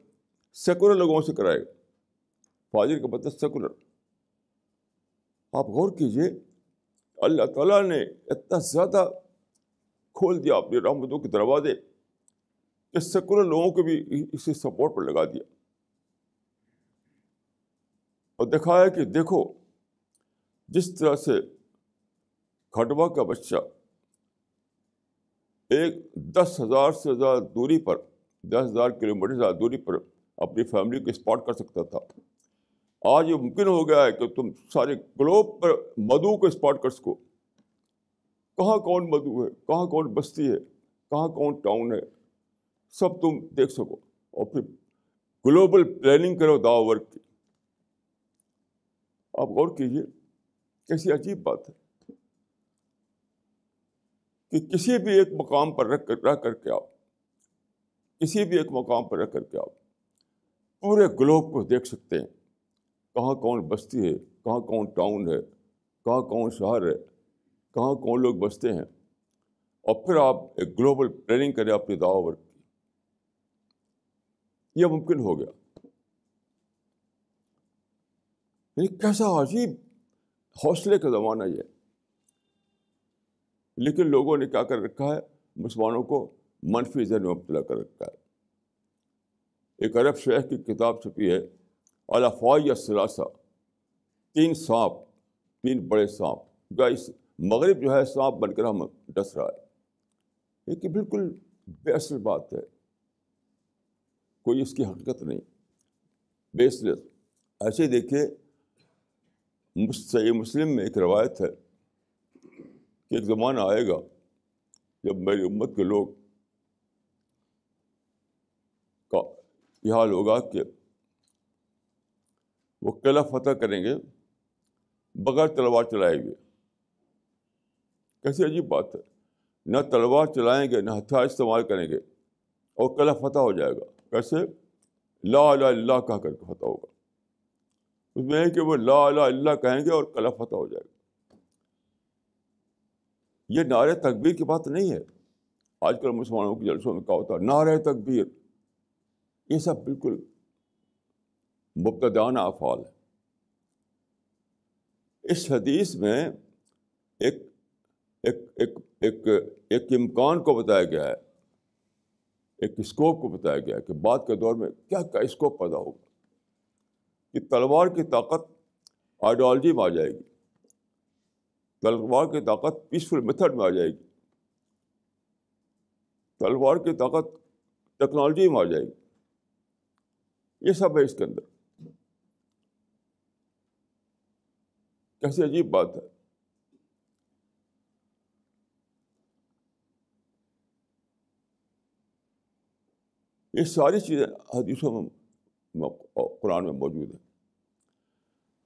سیکولر لوگوں سے کرائے گا. فاجر کا مطلب سیکولر. آپ غور کیجیے، اللہ تعالیٰ نے اتنا زیادہ کھول دیا اپنی رحمتوں کے دروازے کہ سیکولر لوگوں کو بھی اسی سپورٹ پر لگا دیا، اور دکھایا کہ دیکھو جس طرح سے کھڈوا کا بچہ 10,000 سے زیادہ دوری پر، 10,000 کلومیٹر سے زیادہ دوری پر اپنی فیملی کو اسپاٹ کر سکتا تھا، آج یہ ممکن ہو گیا ہے کہ تم سارے گلوب پر مدعو کو اسپاٹ کر سکو. کہاں کون مدعو ہے، کہاں کون بستی ہے، کہاں کون ٹاؤن ہے، سب تم دیکھ سکو، اور پھر گلوبل پلاننگ کرو دعوت ورک کی. آپ غور کیجیے کیسی عجیب بات ہے کہ کسی بھی ایک مقام پر رہ کر کے آپ، کسی بھی ایک مقام پر رہ کر کے آپ پورے گلوب کو دیکھ سکتے ہیں. کہاں کون بستی ہے، کہاں کون ٹاؤن ہے، کہاں کون شہر ہے، کہاں کون لوگ بستے ہیں، اور پھر آپ ایک گلوبل پلاننگ کریں اپنی دعوت ورک کی. یہ ممکن ہو گیا. یعنی کیسا عجیب حوصلے کا زمانہ یہ. لیکن لوگوں نے کیا کر رکھا ہے، مسلمانوں کو منفی ذہن میں مبتلا کر رکھا ہے. ایک عرب شیخ کی کتاب چھپی ہے، الافواج الثلاثہ، 3 سانپ، 3 بڑے سانپ. گائس مغرب جو ہے سانپ بن کر ہم ڈس رہا ہے. یہ کہ بالکل بے اصل بات ہے، کوئی اس کی حقیقت نہیں، بیس لیس. ایسے دیکھیے صحیح مسلم میں ایک روایت ہے کہ ایک زمانہ آئے گا جب میری امت کے لوگ کا یہ حال ہوگا کہ وہ قلعہ فتح کریں گے بغیر تلوار چلائے ہوئے. کیسی عجیب بات ہے. نہ تلوار چلائیں گے، نہ ہتھیار استعمال کریں گے، اور قلعہ فتح ہو جائے گا. کیسے؟ لا الہ الا اللہ کہہ کر کے فتح ہوگا. اس میں ہے کہ وہ لا الہ الا اللہ کہیں گے اور قلعہ فتح ہو جائے گا. یہ نعرہ تکبیر کی بات نہیں ہے. آج کل مسلمانوں کے جلسوں میں کہا ہوتا ہے نعرہ تکبیر. یہ سب بالکل مبتدعانہ افعال ہے. اس حدیث میں ایک ایک ایک ایک ایک امکان کو بتایا گیا ہے، ایک اسکوپ کو بتایا گیا ہے کہ بعد کے دور میں کیا کیا اسکوپ پیدا ہوگا. کہ تلوار کی طاقت آئیڈیالوجی میں آ جائے گی، تلوار کی طاقت پیسفل میتھڈ میں آ جائے گی، تلوار کی طاقت ٹیکنالوجی میں آ جائے گی. یہ سب ہے اس کے اندر. کیسی عجیب بات ہے. یہ ساری چیزیں حدیثوں میں قرآن میں موجود ہیں.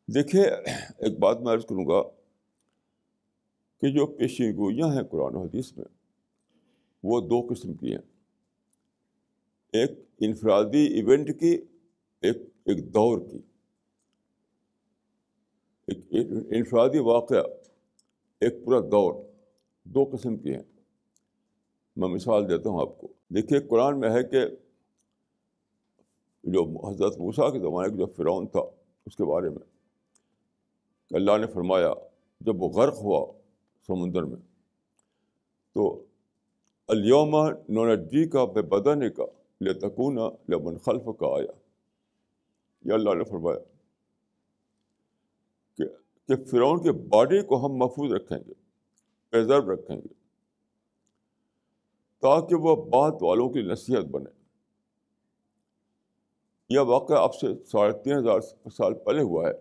دیکھیے ایک بات میں عرض کروں گا کہ جو پیشین گوئیاں ہیں قرآن و حدیث میں وہ دو قسم کی ہیں. ایک انفرادی ایونٹ کی، ایک دور کی. ایک انفرادی واقعہ، ایک پورا دور. دو قسم کی ہیں. میں مثال دیتا ہوں آپ کو. دیکھیے قرآن میں ہے کہ جو حضرت موسیٰ کے زمانے کا جو فرعون تھا اس کے بارے میں کہ اللہ نے فرمایا جب وہ غرق ہوا سمندر میں تو الیوم ننجیک ببدنک لتکون لمن خلفک آیا. یہ اللہ نے فرمایا کہ فرعون کے باڈی کو ہم محفوظ رکھیں گے، پریزرو رکھیں گے، تاکہ وہ بعد والوں کی نصیحت بنے. یہ واقعہ اب سے 3500 سال پہلے ہوا ہے.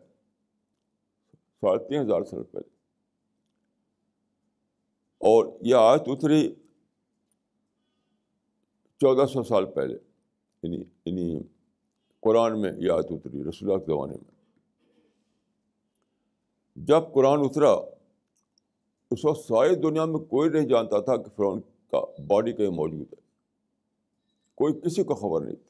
3500 سال پہلے. اور یہ آیت اتری 1400 سال پہلے. یعنی قرآن میں یہ آیت اتری رسول اللہ کے زمانے میں. جب قرآن اترا اس وقت ساری دنیا میں کوئی نہیں جانتا تھا کہ فرعون کا باڈی کہیں موجود ہے. کوئی کسی کو خبر نہیں تھی.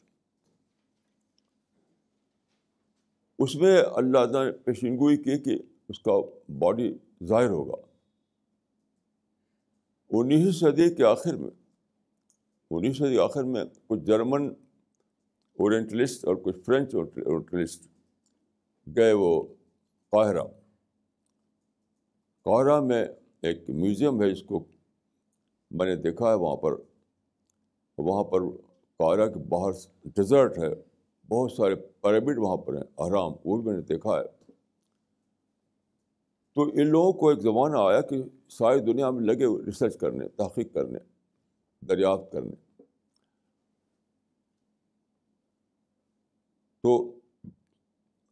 اس میں اللہ تعالیٰ نے پیشین گوئی کی کہ اس کا باڈی ظاہر ہوگا. 19ویں صدی کے آخر میں 19ویں صدی کے آخر میں کچھ جرمن اورینٹلسٹ اور کچھ فرینچ اورینٹلسٹ گئے وہ قاہرہ میں ایک میوزیم ہے جس کو میں نے دیکھا ہے. وہاں پر قاہرہ کے باہر ڈیزرٹ ہے، بہت سارے پیرامڈ وہاں پر ہیں، اہرام، وہ بھی میں نے دیکھا ہے. تو ان لوگوں کو ایک زمانہ آیا کہ ساری دنیا میں لگے ریسرچ کرنے، تحقیق کرنے، دریافت کرنے. تو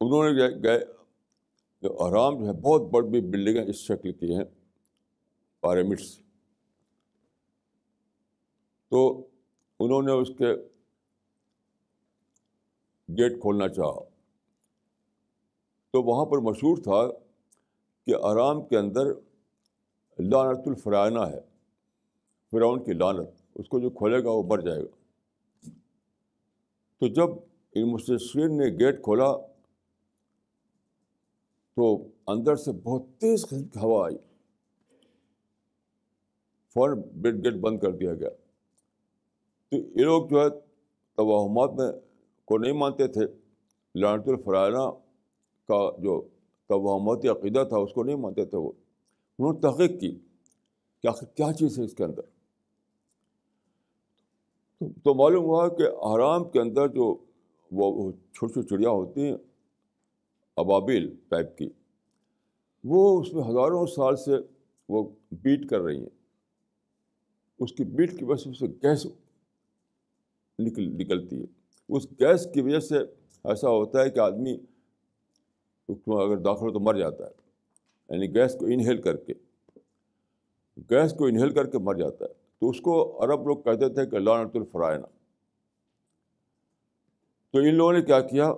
انہوں نے گئے اہرام جو ہے بہت بڑی بلڈنگیں اس شکل کی ہیں، پیرامڈس. تو انہوں نے اس کے گیٹ کھولنا چاہا. تو وہاں پر مشہور تھا کہ اہرام کے اندر لعنت الفراعنہ ہے، فرعون کی لعنت. اس کو جو کھولے گا وہ مر جائے گا. تو جب ان مستشرقین نے گیٹ کھولا تو اندر سے بہت تیز قسم کی ہوا آئی. فوراً گیٹ بند کر دیا گیا. تو یہ لوگ جو ہے توہمات میں کو نہیں مانتے تھے. لعنت الفراعنہ کا جو توہماتی عقیدہ تھا اس کو نہیں مانتے تھے. انہوں نے تحقیق کی کہ آخر کیا چیز ہے اس کے اندر. تو معلوم ہوا کہ اہرام کے اندر جو وہ چھوٹی چھوٹی چڑیا ہوتی ہیں ابابیل ٹائپ کی، وہ اس میں ہزاروں سال سے وہ بیٹ کر رہی ہیں. اس کی بیٹ کی وجہ سے گیس نکلتی ہے. اس گیس کی وجہ سے ایسا ہوتا ہے کہ آدمی اس میں اگر داخل ہو تو مر جاتا ہے. یعنی گیس کو انہیل کر کے مر جاتا ہے. تو اس کو عرب لوگ کہتے تھے کہ لعنت الفراعنہ. تو ان لوگوں نے کیا کیا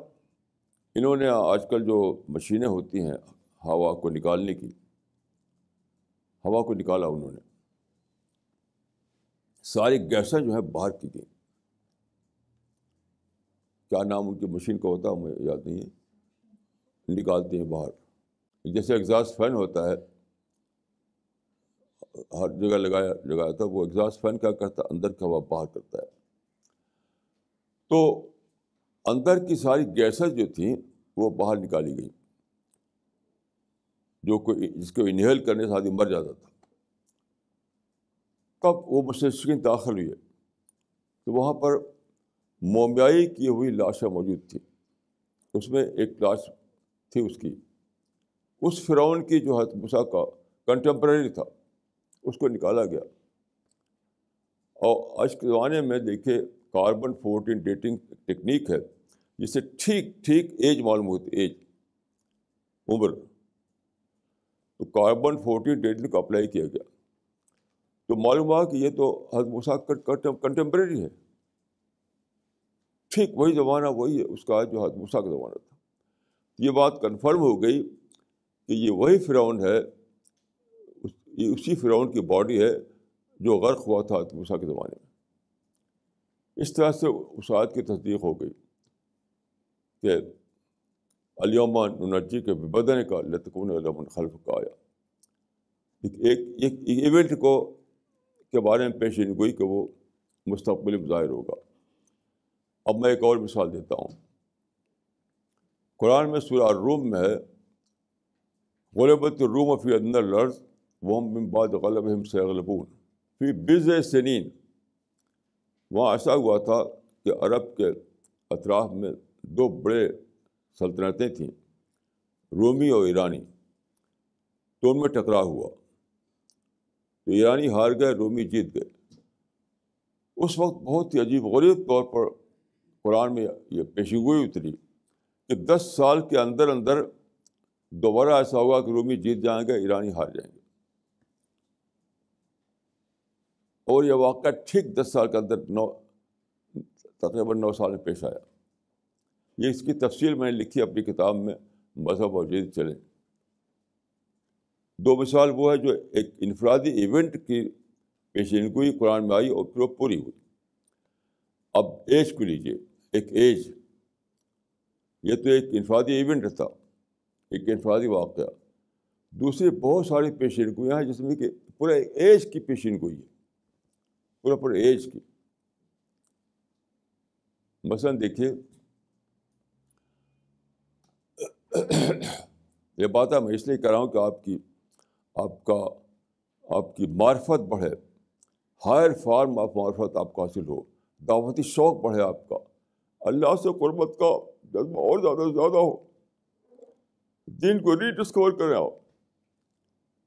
انہوں نے آج کل جو مشینیں ہوتی ہیں ہوا کو نکالنے کی، ہوا کو نکالا انہوں نے، ساری گیسیں جو ہیں باہر کی گئی. کیا نام ان کی مشین کا ہوتا ہے مجھے یاد نہیں ہے، نکالتے ہیں باہر. جیسے ایگزاسٹ فین ہوتا ہے، ہر جگہ لگایا تھا، وہ ایگزاسٹ فین کیا کرتا ہے، اندر کی ہوا باہر کرتا ہے. تو اندر کی ساری گیسیں جو تھیں وہ باہر نکالی گئی، جس کو انہیل کرنے سے آدمی مر جاتا تھا. تب وہ مستشرقین داخل ہوئے تو وہاں پر مومیائی کی ہوئی لاشیں موجود تھیں. اس میں ایک لاش تھی اس فرعون کی جو حضرت موسیٰ کا کنٹمپریری تھا، اس کو نکالا گیا. اور آج کے زمانے میں دیکھیے کاربن 14 ڈیٹنگ ٹیکنیک ہے، جس سے ٹھیک ایج معلوم ہوتی، ایج، عمر. تو کاربن 14 ڈیٹنگ کو اپلائی کیا گیا تو معلوم ہوا کہ یہ تو حضرت موسیٰ کا کنٹمپریری ہے. ٹھیک وہی زمانہ وہی ہے اس کا جو حضرت موسیٰ کا زمانہ تھا. یہ بات کنفرم ہو گئی کہ یہ وہی فرعون ہے، یہ اسی فرعون کی باڈی ہے جو غرق ہوا تھا حضرت موسیٰ کے زمانے میں. اس طرح سے اس آیت کی تصدیق ہو گئی کہ الیوم ننجی کے بدن کا لتکون لمن خلف کا آیا. ایک ایونٹ کے بارے میں پیشین گوئی کہ وہ مستقبل میں ظاہر ہوگا. اب میں ایک اور مثال دیتا ہوں. قرآن میں سورہ الروم میں ہے، غلبت الروم فی ادنی الارض وہم من بعد غلبہم سیغلبون فی بضع سنین. وہاں ایسا ہوا تھا کہ عرب کے اطراف میں دو بڑے سلطنتیں تھیں، رومی اور ایرانی. تو ان میں ٹکراؤ ہوا تو ایرانی ہار گئے، رومی جیت گئے. اس وقت بہت ہی عجیب غریب طور پر قرآن میں یہ پیشگوئی اتری کہ 10 سال کے اندر دوبارہ ایسا ہوگا کہ رومی جیت جائیں گے، ایرانی ہار جائیں گے. اور یہ واقعہ ٹھیک 10 سال کے اندر تقریباً 9 سال میں پیش آیا. یہ اس کی تفصیل میں نے لکھی اپنی کتاب میں، مذہب اور جدید چلیں. دو مثال وہ ہے جو ایک انفرادی ایونٹ کی پیشینگوئی قرآن میں آئی اور پھر وہ پوری ہوئی. اب ایج کو لیجیے، ایک ایج، یہ تو ایک انفرادی ایونٹ تھا، ایک انفرادی واقعہ. دوسری بہت ساری پیشینگوئیاں ہیں جس میں کہ پورے ایج کی پیشینگوئی ہے، پورے ایج کی. مثلاً دیکھیے، یہ بات میں اس لیے کر رہا ہوں کہ آپ کی معرفت بڑھے، ہائر فارم آف معرفت آپ کو حاصل ہو، دعوتی شوق بڑھے، آپ کا اللہ سے قربت کا جذبہ اور زیادہ ہو، دین کو ری ڈسکور کریں آپ،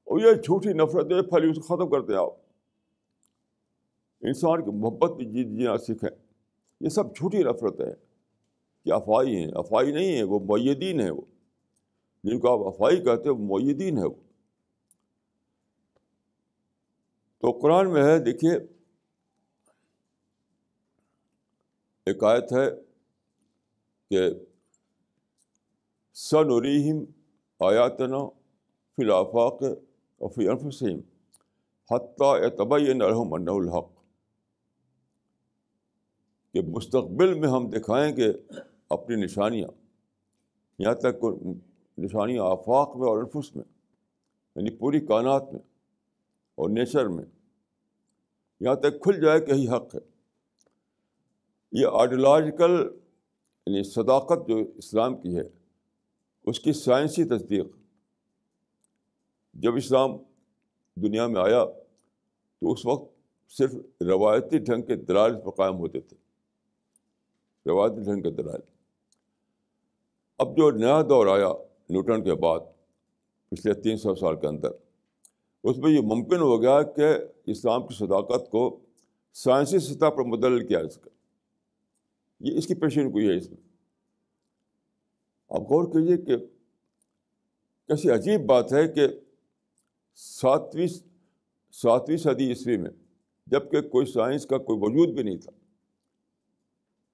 اور یہ جھوٹی نفرتیں پھیلی اس کو ختم کر دیں آپ. انسان کی محبت بھی جینا سیکھیں. یہ سب جھوٹی نفرتیں ہیں کہ افواہی ہیں. افواہی نہیں ہیں، وہ مؤیدین ہیں. وہ جن کو آپ افواہی کہتے ہیں وہ مؤیدین ہیں. وہ تو قرآن میں ہے، دیکھیے ایک آیت ہے کہ سنریہم آیاتنا فی الآفاق وفی انفسہم حتی یتبین لہم انہ الحق، کہ مستقبل میں ہم دکھائیں گے اپنی نشانیاں، یہاں تک نشانیاں آفاق میں اور انفس میں، یعنی پوری کائنات میں اور نیچر میں، یہاں تک کھل جائے کہ یہی حق ہے. یہ آئیڈیالوجیکل یعنی صداقت جو اسلام کی ہے اس کی سائنسی تصدیق. جب اسلام دنیا میں آیا تو اس وقت صرف روایتی ڈھنگ کے دلائل پر قائم ہوتے تھے، روایتی ڈھنگ کے دلائل. اب جو نیا دور آیا نیوٹن کے بعد پچھلے 300 سال کے اندر، اس میں یہ ممکن ہو گیا کہ اسلام کی صداقت کو سائنسی سطح پر مدلل کیا جا سکے. یہ اس کی پیشین گوئی ہے. اس میں آپ غور کیجیے کہ کیسی عجیب بات ہے کہ 7ویں صدی عیسوی میں، جب کہ کوئی سائنس کا کوئی وجود بھی نہیں تھا،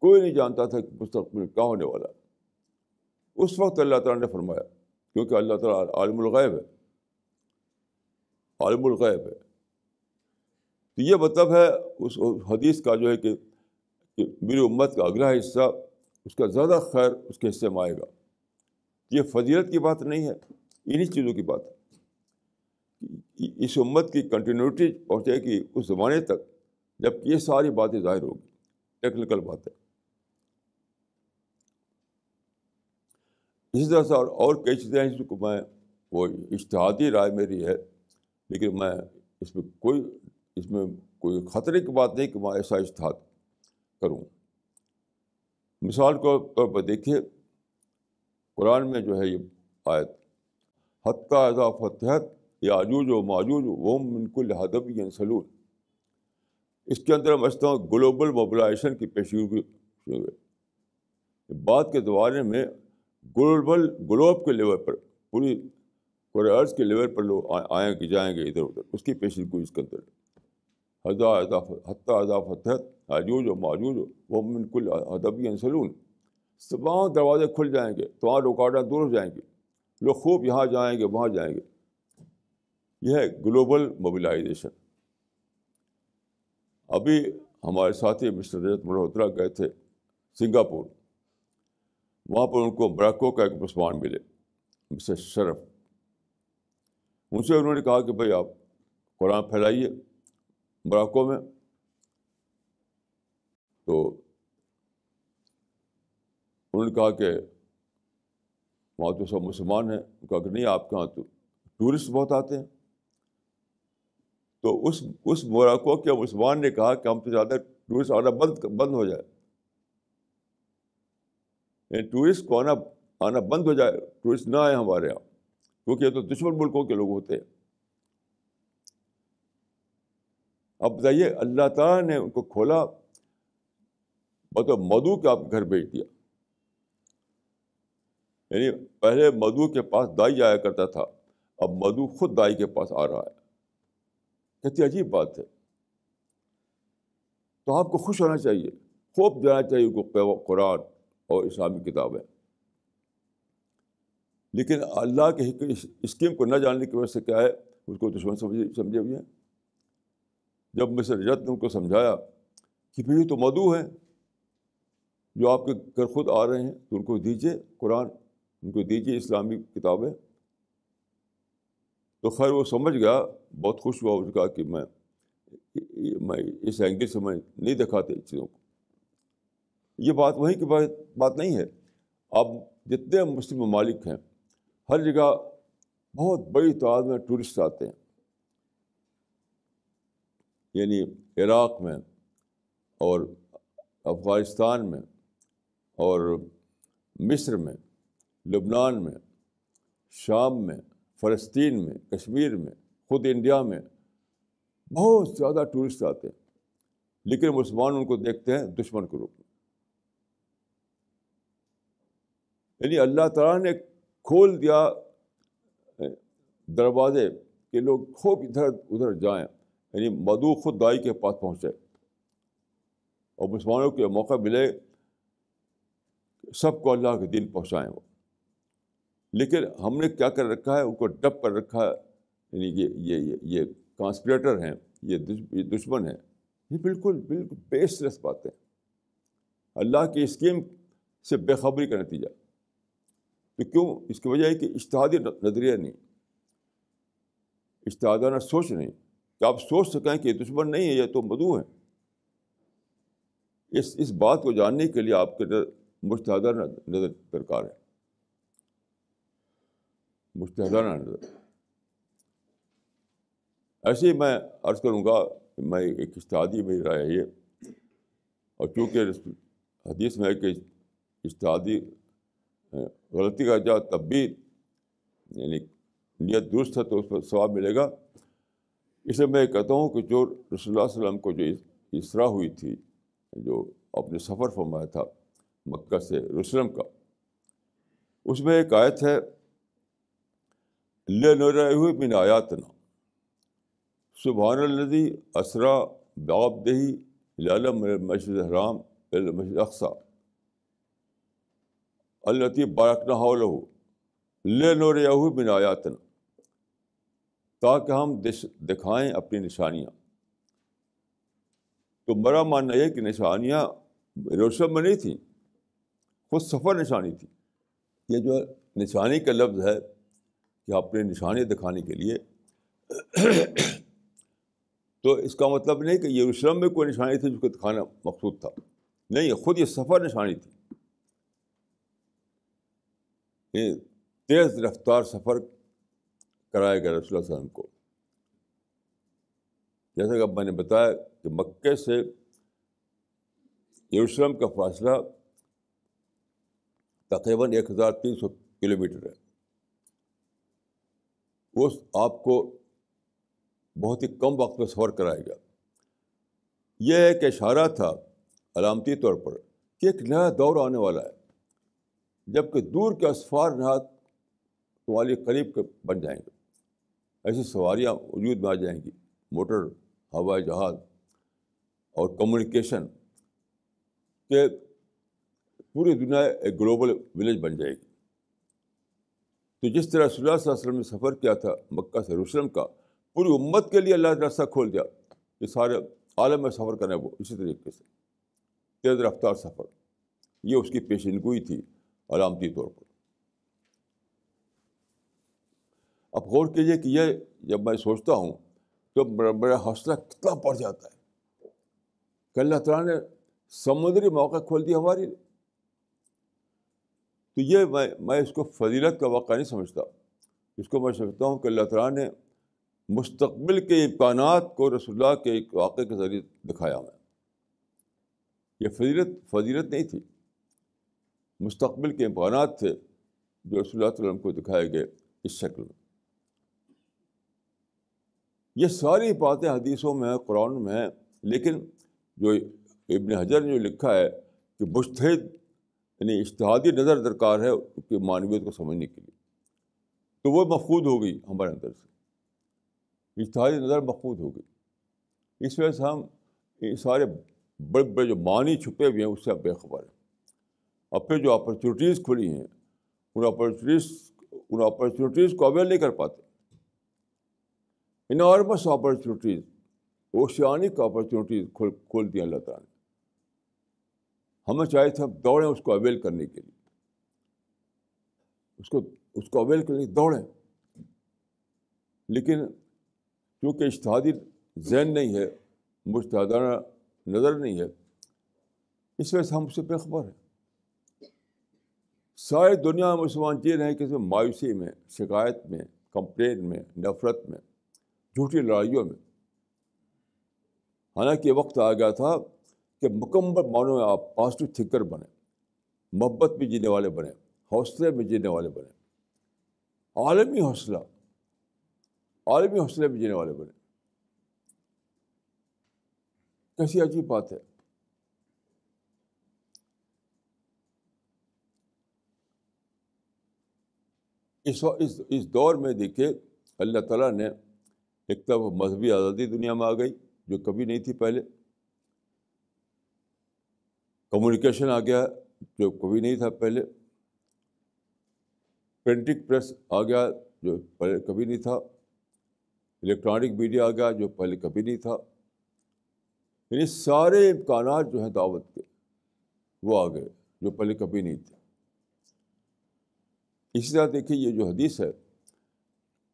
کوئی نہیں جانتا تھا کہ مستقبل کیا ہونے والا ہے، اس وقت اللہ تعالیٰ نے فرمایا، کیونکہ اللہ تعالیٰ عالم الغیب ہے، عالم الغیب ہے. تو یہ مطلب ہے اس حدیث کا جو ہے کہ میری امت کا اگلا حصہ اس کا زیادہ خیر اس کے حصے میں آئے گا. یہ فضیلت کی بات نہیں ہے، انہی چیزوں کی بات ہے. اس امت کی کنٹینیوٹی پہنچے گی اس زمانے تک جب یہ ساری باتیں ظاہر ہوگی، ٹیکنیکل باتیں. اسی طرح سے اور کئی چیزیں ہیں جس کو میں، وہ اجتہادی رائے میری ہے، لیکن میں اس میں کوئی خطرے کی بات نہیں کہ میں ایسا اجتہاد کروں. مثال کے طور پر دیکھیے، قرآن میں جو ہے یہ آیت، حتیٰ اذا فتحت یاجوج و ماجوج وہم من کل حدب ینسلون، اس کے اندر ہم سمجھتا ہوں گلوبل موبلائزیشن کی پیشگوئی کی گئی. بعد کے زمانے میں گلوب کے لیول پر، پوری ارض کے لیول پر لوگ آئیں گے جائیں گے ادھر ادھر، اس کی پیشگوئی اس کے اندر. حتیٰ اذا فتحت یاجوج و ماجوج وہم من کل حدب ینسلون، تمام دروازے کھل جائیں گے، تمام رکاوٹیں دور ہو جائیں گی، لوگ خوب یہاں جائیں گے وہاں جائیں گے. یہ ہے گلوبل موبلائزیشن. ابھی ہمارے ساتھی مسٹر رجت ملہوترا گئے تھے سنگاپور، وہاں پر ان کو موراکو کا ایک مسلمان ملے، مسٹر شرف. ان سے انہوں نے کہا کہ بھائی آپ قرآن پھیلائیے موراکو میں. تو انہوں نے کہا کہ وہاں تو سب مسلمان ہیں. کہا کہ نہیں، آپ کے یہاں تو ٹورسٹ بہت آتے ہیں. تو اس موراکو کے مسلمان نے کہا کہ ہم تو زیادہ ٹورسٹ آنا بند ہو جائے، یعنی ٹورسٹ کو آنا بند ہو جائے، ٹورسٹ نہ آئے ہمارے یہاں، کیونکہ یہ تو دشمن ملکوں کے لوگ ہوتے ہیں. اب بتائیے، اللہ تعالیٰ نے ان کو کھولا، مطلب مدعو کے آپ کے گھر بھیج دیا. یعنی پہلے مدعو کے پاس دائی آیا کرتا تھا، اب مدعو خود دائی کے پاس آ رہا ہے. کتنی عجیب بات ہے. تو آپ کو خوش ہونا چاہیے، خوب دینا چاہیے ان کو قرآن اور اسلامی کتابیں. لیکن اللہ کے اسکیم کو نہ جاننے کی وجہ سے کیا ہے، اس کو دشمن سمجھے ہوئے ہیں. جب مسٹر رجت نے ان کو سمجھایا کہ بھئی یہ تو مدعو ہیں جو آپ کے گھر خود آ رہے ہیں، تو ان کو دیجیے قرآن، ان کو دیجیے اسلامی کتابیں. تو خیر وہ سمجھ گیا، بہت خوش ہوا. اس کا کہ میں اس اینگل سے میں نہیں دکھاتے چیزوں کو. یہ بات وہیں کی بات نہیں ہے. اب جتنے مسلم ممالک ہیں، ہر جگہ بہت بڑی تعداد میں ٹورسٹ آتے ہیں. یعنی عراق میں اور افغانستان میں اور مصر میں، لبنان میں، شام میں، فلسطین میں، کشمیر میں، خود انڈیا میں بہت زیادہ ٹورسٹ آتے ہیں. لیکن مسلمان ان کو دیکھتے ہیں دشمن کے روپ میں. یعنی اللہ تعالیٰ نے کھول دیا دروازے کہ لوگ خوب ادھر ادھر جائیں. یعنی مدعو خود دائی کے پاس پہنچے اور مسلمانوں کے موقع ملے سب کو اللہ کے دین پہنچائیں وہ. لیکن ہم نے کیا کر رکھا ہے، ان کو ڈب کر رکھا ہے. یعنی یہ کانسپریٹر ہیں، یہ دشمن ہیں. یہ بالکل بیس لیس باتیں، اللہ کی اسکیم سے بے خبری کا نتیجہ. تو کیوں؟ اس کی وجہ ہے کہ اجتہادی نظریہ نہیں، اجتہادانہ سوچ نہیں، کہ آپ سوچ سکیں کہ یہ دشمن نہیں ہے، یہ تو مدعو ہیں. اس بات کو جاننے کے لیے آپ کے مجتہدانہ نظر درکار ہے، مجتہدانہ نظر. ایسے ہی میں عرض کروں گا کہ میں ایک اجتہادی میری رائے ہے یہ، اور چونکہ حدیث میں ہے کہ اجتہادی غلطی کا جا تب بھی یعنی نیت درست ہے تو اس پر ثواب ملے گا. اس لیے میں کہتا ہوں کہ جو رسول اللہ صلی اللہ علیہ وسلم کو جو اسرا ہوئی تھی، جو اپنے سفر فرمایا تھا مکہ سے یروشلم کا، اس میں ایک آیت ہے، لِنُرِیَهُ مِنْ آیَاتِنَا سبحان الذی اسریٰ بعبدہ لیلا من المسجد الحرام الی المسجد الاقصی. التی بارکنا حولہ لنریہ من آیاتنا، تاکہ ہم دکھائیں اپنی نشانیاں. تو میرا ماننا یہ کہ نشانیاں یروشلم میں نہیں تھیں، خود سفر نشانی تھی. یہ جو نشانی کا لفظ ہے کہ اپنے نشانی دکھانے کے لیے، تو اس کا مطلب نہیں کہ یروشلم میں کوئی نشانی تھی جس کو دکھانا مقصود تھا. نہیں، خود یہ سفر نشانی تھی. یہ تیز رفتار سفر کرایا گیا رسول اللہ صلی اللہ علیہ وسلم کو. جیسا کہ میں نے بتایا کہ مکے سے یروشلم کا فاصلہ تقریباً 1300 کلومیٹر ہے. وہ آپ کو بہت ہی کم وقت میں سفر کرایا گیا. یہ ایک اشارہ تھا علامتی طور پر کہ ایک نیا دور آنے والا ہے، جبکہ دور کے اسفار نہایت تمہارے قریب کے بن جائیں گے. ایسی سواریاں وجود میں آ جائیں گی، موٹر، ہوائی جہاز اور کمیونیکیشن، کہ پوری دنیا ایک گلوبل ولیج بن جائے گی. تو جس طرح رسول اللہ صلی اللہ علیہ وسلم نے سفر کیا تھا مکہ سے یروشلم کا، پوری امت کے لیے اللہ نے راستہ کھول دیا کہ سارے عالم میں سفر کرنا ہے. وہ اسی طریقے سے تیز رفتار سفر، یہ اس کی پیشین گوئی تھی علامتی طور پر. اب غور کیجیے کہ یہ جب میں سوچتا ہوں تو میرا حوصلہ کتنا بڑھ جاتا ہے کہ اللہ تعالیٰ نے سمندری موقع کھول دیا ہمارے لیے. تو یہ میں اس کو فضیلت کا واقعہ نہیں سمجھتا. اس کو میں سمجھتا ہوں کہ اللہ تعالیٰ نے مستقبل کے امکانات کو رسول اللہ کے ایک واقعے کے ذریعے دکھایا ہمیں. یہ فضیلت نہیں تھی، مستقبل کے امکانات تھے جو رسول اللہ صلی اللہ علیہ وسلم کو دکھائے گئے اس شکل میں. یہ ساری باتیں حدیثوں میں ہیں، قرآن میں ہیں، لیکن جو ابن حجر نے جو لکھا ہے کہ مجتہد یعنی اجتہادی نظر درکار ہے اس کی معنویت کو سمجھنے کے لیے، تو وہ مفقود ہو گئی ہمارے اندر سے. اجتہادی نظر مفقود ہو گئی. اس وجہ سے ہم یہ سارے بڑے بڑے جو معنی چھپے ہوئے ہیں اس سے بے خبر ہیں. اب پہ جو اپرچونیٹیز کھلی ہیں ان اپرچونیٹیز کو اویل نہیں کر پاتے. انارمس اپرچونیٹیز، اوشیانک اپرچونیٹیز کھول دی اللہ تعالیٰ نے. ہمیں چاہیے تھا ہم دوڑیں اس کو اویل کرنے کے لیے، اس کو اویل کرنے کے لیے دوڑیں. لیکن کیونکہ اجتہادی ذہن نہیں ہے، مجتہدانہ نظر نہیں ہے، اس وجہ سے ہم اس سے بے خبر ہیں. ساری دنیا میں مسلمان جی رہے ہیں کہ اس میں مایوسی میں، شکایت میں، کمپلین میں، نفرت میں، جھوٹی لڑائیوں میں. حالانکہ یہ وقت آ گیا تھا کہ مکمل معنوں میں آپ پازیٹیو تھنکر بنیں، محبت میں جینے والے بنیں، حوصلے میں جینے والے بنیں، عالمی حوصلے میں جینے والے بنیں. کیسی عجیب بات ہے. اس دور میں دیکھیے اللہ تعالیٰ نے ایک طرف مذہبی آزادی دنیا میں آ گئی جو کبھی نہیں تھی پہلے، کمیونیکیشن آ گیا جو کبھی نہیں تھا پہلے، پرنٹنگ پریس آ گیا جو پہلے کبھی نہیں تھا، الیکٹرانک میڈیا آ گیا جو پہلے کبھی نہیں تھا. یعنی سارے امکانات جو ہیں دعوت کے وہ آ گئے جو پہلے کبھی نہیں تھے. اسی طرح دیکھیے یہ جو حدیث ہے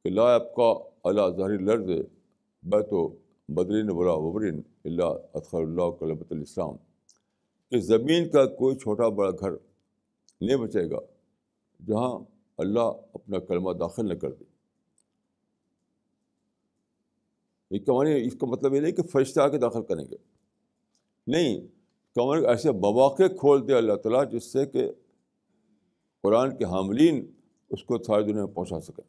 کہ لا يبقى على ظہر الارض بیت بدرین ولا وبرین الا ادخل اللہ کلمۃ الاسلام، کہ زمین کا کوئی چھوٹا بڑا گھر نہیں بچے گا جہاں اللہ اپنا کلمہ داخل نہ کر دے. اس کا مطلب یہ نہیں کہ فرشتہ آ کے داخل کریں گے، نہیں، کمر ایسے مواقع کھول دے اللہ تعالیٰ جس سے کہ قرآن کے حاملین اس کو ساری دنیا میں پہنچا سکیں،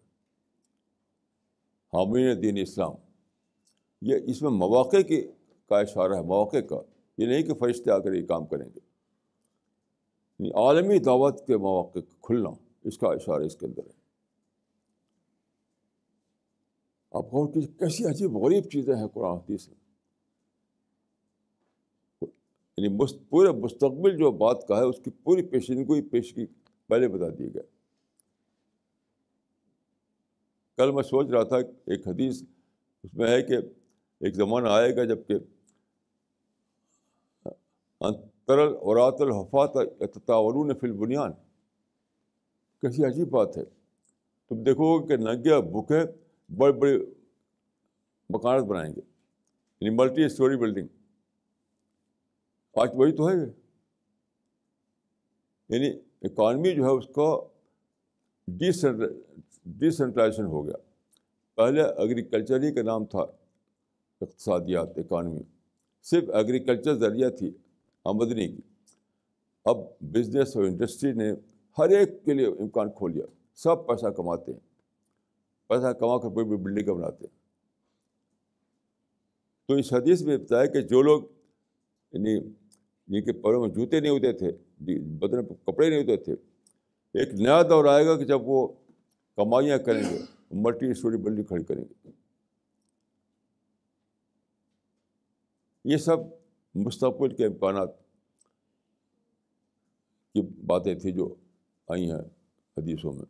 حاملین دین اسلام. یہ اس میں مواقع کا اشارہ ہے، مواقع کا. یہ نہیں کہ فرشتے آ کر یہ کام کریں گے، یعنی عالمی دعوت کے مواقع کھلنا، اس کا اشارہ اس کے اندر ہے. آپ غور کیجیے کیسی عجیب غریب چیزیں ہیں قرآن حدیث میں. یعنی پورے مستقبل جو بات کا ہے اس کی پوری پیشین گوئی پیش کی پہلے بتا دیے گئے. کل میں سوچ رہا تھا ایک حدیث اس میں ہے کہ ایک زمانہ آئے گا جب کہ ترل اورات الحفاظ یتطاولون فی البنیان. کیسی عجیب بات ہے. تم دیکھو گے کہ ننگے بھوکے بڑے بڑے مکانات بنائیں گے, یعنی ملٹی اسٹوری بلڈنگ. آج وہی تو ہے. یعنی اکانومی جو ہے اس کا ڈیسینٹرلائزیشن ہو گیا. پہلے ایگریکلچر ہی کا نام تھا اقتصادیات, اکانومی صرف ایگریکلچر ذریعہ تھی آمدنی کی. اب بزنس اور انڈسٹری نے ہر ایک کے لیے امکان کھول دیا. سب پیسہ کماتے ہیں, پیسہ کما کر بڑی بڑی بلڈنگیں بناتے ہیں. تو اس حدیث میں بتایا کہ جو لوگ یعنی جن کے پیروں میں جوتے نہیں ہوتے تھے, بدن پہ کپڑے نہیں ہوتے تھے, ایک نیا دور آئے گا کہ جب وہ کمائیاں کریں گے, ملٹی اسٹوری بلڈنگ کھڑی کریں گے. یہ سب مستقبل کے امکانات کی باتیں تھیں جو آئی ہیں حدیثوں میں.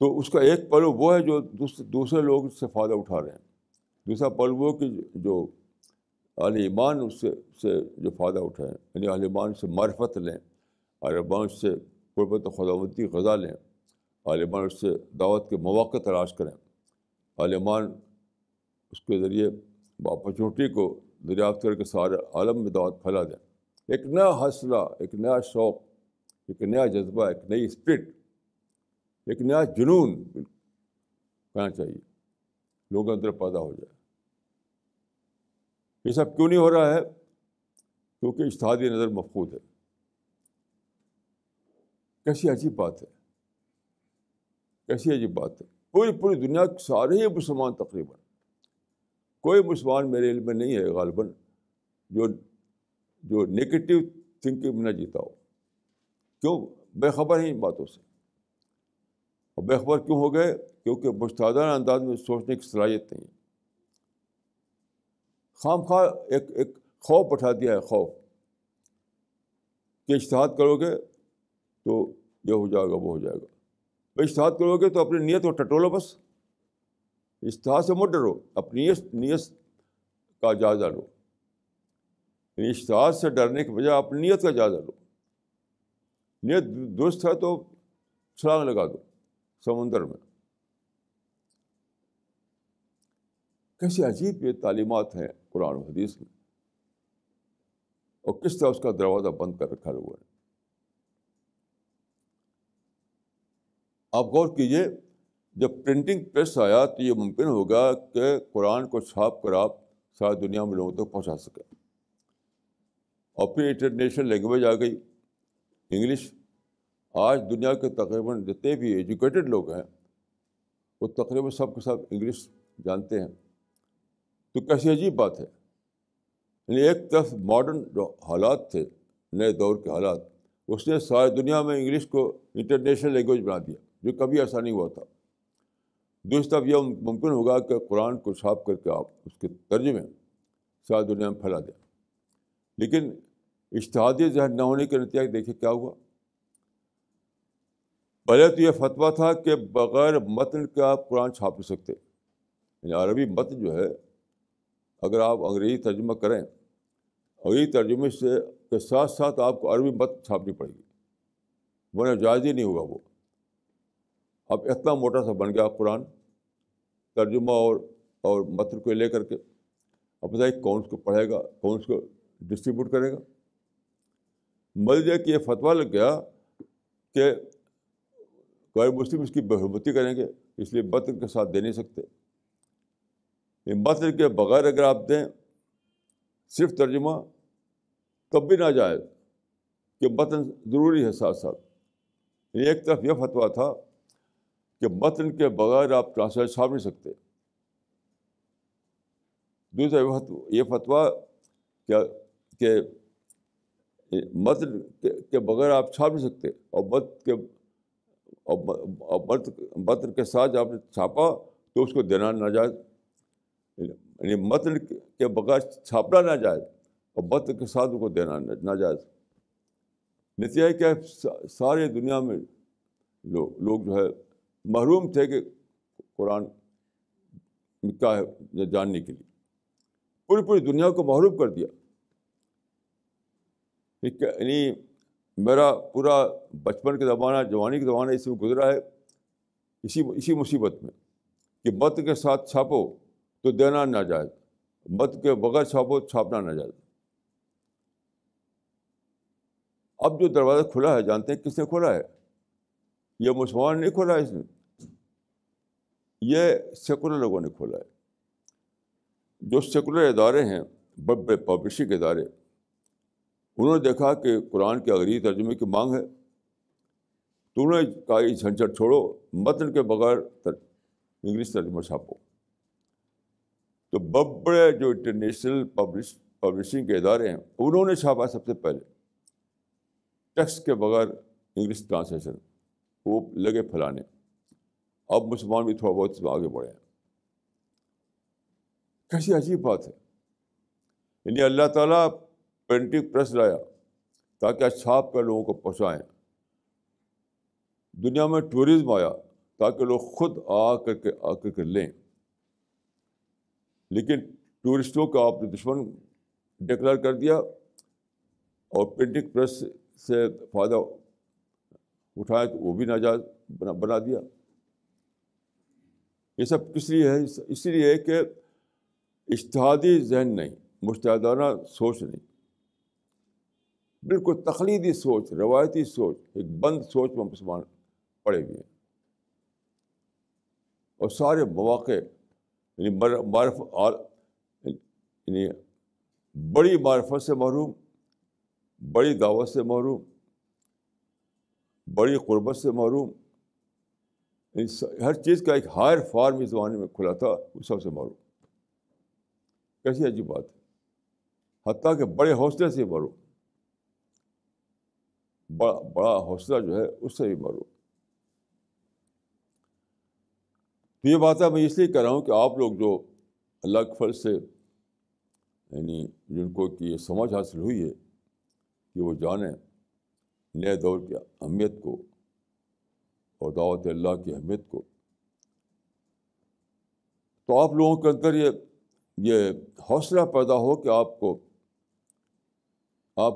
تو اس کا ایک پہلو وہ ہے جو دوسرے لوگ اس سے فائدہ اٹھا رہے ہیں. دوسرا پہلو وہ کہ جو اہل ایمان اس سے جو فائدہ اٹھائیں, یعنی اہل ایمان سے معرفت لیں, اہل ایمان سے قربت خداوندی غذا لیں, اہل ایمان اس سے دعوت کے مواقع تلاش کریں, اہل ایمان اس کے ذریعے اپرچونیٹی کو دریافت کر کے سارے عالم میں دعوت پھیلا دیں. ایک نیا حوصلہ, ایک نیا شوق, ایک نیا جذبہ, ایک نئی اسپرٹ, ایک نیا جنون کہنا چاہیے لوگوں کے اندر پیدا ہو جائے. یہ سب کیوں نہیں ہو رہا ہے؟ کیونکہ اجتہادی نظر مفقود ہے. کیسی عجیب بات ہے, کیسی عجیب بات ہے. پوری دنیا کے سارے ہی مسلمان تقریباً, کوئی مسلمان میرے علم میں نہیں ہے غالباً جو نگیٹو تھنکنگ میں نہ جیتا ہو. کیوں؟ بے خبر ہیں ان باتوں سے. اور بے خبر کیوں ہو گئے؟ کیونکہ مجتہدانہ انداز میں سوچنے کی صلاحیت نہیں ہے. خام خواہ ایک خوف بٹھا دیا ہے, خوف کہ اجتہاد کرو گے تو یہ ہو جائے گا, وہ ہو جائے گا. اجتہاد کرو گے تو اپنی نیت کو ٹٹولو بس. اجتہاد سے مت ڈرو, اپنی نیت کا جائزہ لو. اجتہاد سے ڈرنے کے بجائے اپنی نیت کا جائزہ لو. نیت درست ہے تو چھلانگ لگا دو سمندر میں. کیسی عجیب یہ تعلیمات ہیں قرآن و حدیث میں, اور کس طرح اس کا دروازہ بند کر رکھا لوگوں نے. آپ غور کیجیے, جب پرنٹنگ پریس آیا تو یہ ممکن ہوگا کہ قرآن کو چھاپ کر آپ ساری دنیا میں لوگوں تک پہنچا سکیں. اور پھر انٹرنیشنل لینگویج آ گئی, انگلش. آج دنیا کے تقریباً جتنے بھی ایجوکیٹڈ لوگ ہیں وہ تقریباً سب کے سب انگلش جانتے ہیں. تو کیسی عجیب بات ہے. یعنی ایک طرف ماڈرن جو حالات تھے, نئے دور کے حالات, اس نے ساری دنیا میں انگلش کو انٹرنیشنل لینگویج بنا دیا, جو کبھی ایسا نہیں ہوا تھا. دوسری طرف یہ ممکن ہوگا کہ قرآن کو چھاپ کر کے آپ اس کے ترجمے ساری دنیا میں پھیلا دیں. لیکن اجتہادی ذہن نہ ہونے کے نتیجہ دیکھیے کیا ہوا. پہلے تو یہ فتویٰ تھا کہ بغیر متن کے آپ قرآن چھاپ نہیں سکتے. یعنی عربی متن جو ہے اگر آپ انگریزی ترجمہ کریں, انگریزی ترجمے کے ساتھ ساتھ آپ کو عربی متن چھاپنی پڑے گی, ورنہ جائز ہی نہیں ہوگا وہ. اب اتنا موٹا سا بن گیا قرآن, ترجمہ اور متن کو لے کر کے. اب بتائیے کون اس کو پڑھے گا, کون اس کو ڈسٹریبیوٹ کرے گا. مزید کہ یہ فتویٰ لگ گیا کہ غیر مسلم اس کی بے حرمتی کریں گے, اس لیے متن کے ساتھ دے نہیں سکتے. متن کے بغیر اگر آپ دیں صرف ترجمہ تب بھی ناجائز, کہ متن ضروری ہے ساتھ ساتھ. ایک طرف یہ فتویٰ تھا کہ متن کے بغیر آپ ٹرانسلیٹ چھاپ نہیں سکتے. دوسرا یہ فتویٰ کہ متن کے بغیر آپ چھاپ نہیں سکتے, اور متن کے ساتھ آپ نے چھاپا تو اس کو دینا ناجائز. یعنی متن کے بغیر چھاپنا ناجائز اور متن کے ساتھ اس کو دینا ناجائز. نتیجہ کیا ہے؟ سارے دنیا میں لوگ جو ہے محروم تھے کہ قرآن کیا ہے جاننے کے لیے. پوری دنیا کو محروم کر دیا. یعنی میرا پورا بچپن کا زمانہ، جوانی کا زمانہ اس میں گزرا ہے اسی مصیبت میں کہ مت کے ساتھ چھاپو تو دینا ناجائز، مت کے بغیر چھاپو تو چھاپنا ناجائز. اب جو دروازہ کھلا ہے، جانتے ہیں کس نے کھولا ہے؟ یہ مسلمان نہیں کھولا ہے، اس نے، یہ سیکولر لوگوں نے کھولا ہے. جو سیکولر ادارے ہیں، بڑے بڑے پبلشنگ ادارے، انہوں نے دیکھا کہ قرآن کے انگریزی ترجمے کی مانگ ہے، تو انہوں نے کہا یہ جھنجھٹ چھوڑو، متن کے بغیر انگلش ترجمہ چھاپو. تو بڑے جو انٹرنیشنل پبلشنگ کے ادارے ہیں، انہوں نے چھاپا سب سے پہلے ٹیکسٹ کے بغیر انگلش ٹرانسلیشن، وہ لگے پھیلانے. اب مسلمان بھی تھوڑا بہت آگے بڑھے ہیں. کیسی عجیب بات ہے. یعنی اللہ تعالیٰ پرنٹنگ پریس لایا تاکہ چھاپ کر لوگوں کو پہنچائیں. دنیا میں ٹورزم آیا تاکہ لوگ خود آ کر کے لیں. لیکن ٹورسٹوں کا آپ نے دشمن ڈکلیئر کر دیا اور پرنٹنگ پریس سے فائدہ اٹھائے تو وہ بھی ناجائز بنا دیا. یہ سب کس لیے ہے؟ اسی لیے کہ اجتہادی ذہن نہیں، مجتہدانہ سوچ نہیں، بالکل تقلیدی سوچ، روایتی سوچ، ایک بند سوچ میں مسلمان پڑے ہوئے ہیں. اور سارے مواقع یعنی بڑی معرفت سے محروم، بڑی دعوت سے محروم، بڑی قربت سے محروم، ہر چیز کا ایک ہائر فارم اس زمانے میں کھلا تھا، اس سب سے محروم. کیسی عجیب بات ہے. حتیٰ کہ بڑے حوصلے سے محروم، بڑا حوصلہ جو ہے اس سے بھی محروم. تو یہ بات ہے میں اس لیے کہہ رہا ہوں کہ آپ لوگ جو اللہ کے فضل سے یعنی جن کو کہ یہ سمجھ حاصل ہوئی ہے کہ وہ جانیں نئے دور کی اہمیت کو اور دعوت اللہ کی اہمیت کو، تو آپ لوگوں کے اندر یہ حوصلہ پیدا ہو کہ آپ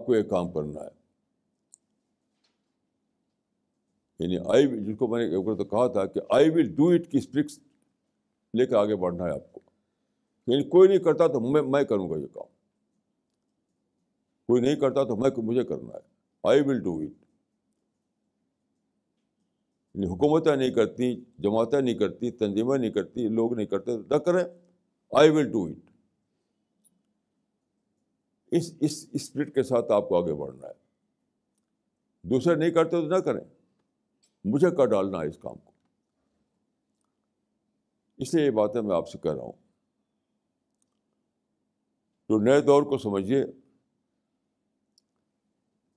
کو یہ کام کرنا ہے. یعنی جس کو میں نے ایک بار تو کہا تھا کہ آئی ول ڈو اٹ کی اسپرٹ لے کے آگے بڑھنا ہے آپ کو. یعنی کوئی نہیں کرتا تو میں کروں گا یہ کام، کوئی نہیں کرتا تو مجھے کرنا ہے. آئی ول ڈو اٹ. یعنی حکومتیں نہیں کرتی، جماعتیں نہیں کرتی، تنظیمیں نہیں کرتی، لوگ نہیں کرتے تو نہ کریں. I will do it. اس اسپرٹ کے ساتھ آپ کو آگے بڑھنا ہے. دوسرے نہیں کرتے تو نہ کریں، مجھے کر ڈالنا ہے اس کام کو. اس لیے یہ باتیں میں آپ سے کہہ رہا ہوں. تو نئے دور کو سمجھیے،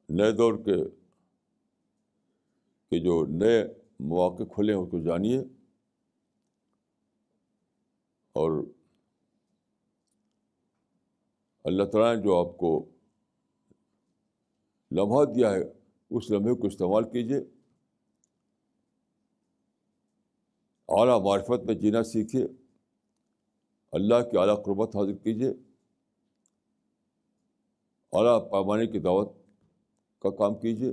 نئے دور کے جو نئے مواقع کھلے ہیں اس کو جانیے، اور اللہ تعالیٰ نے جو آپ کو لمحہ دیا ہے اس لمحے کو استعمال کیجیے. اعلیٰ معرفت میں جینا سیکھیے، اللہ کی اعلیٰ قربت حاصل کیجیے، اعلیٰ پیمانے کی دعوت کا کام کیجیے.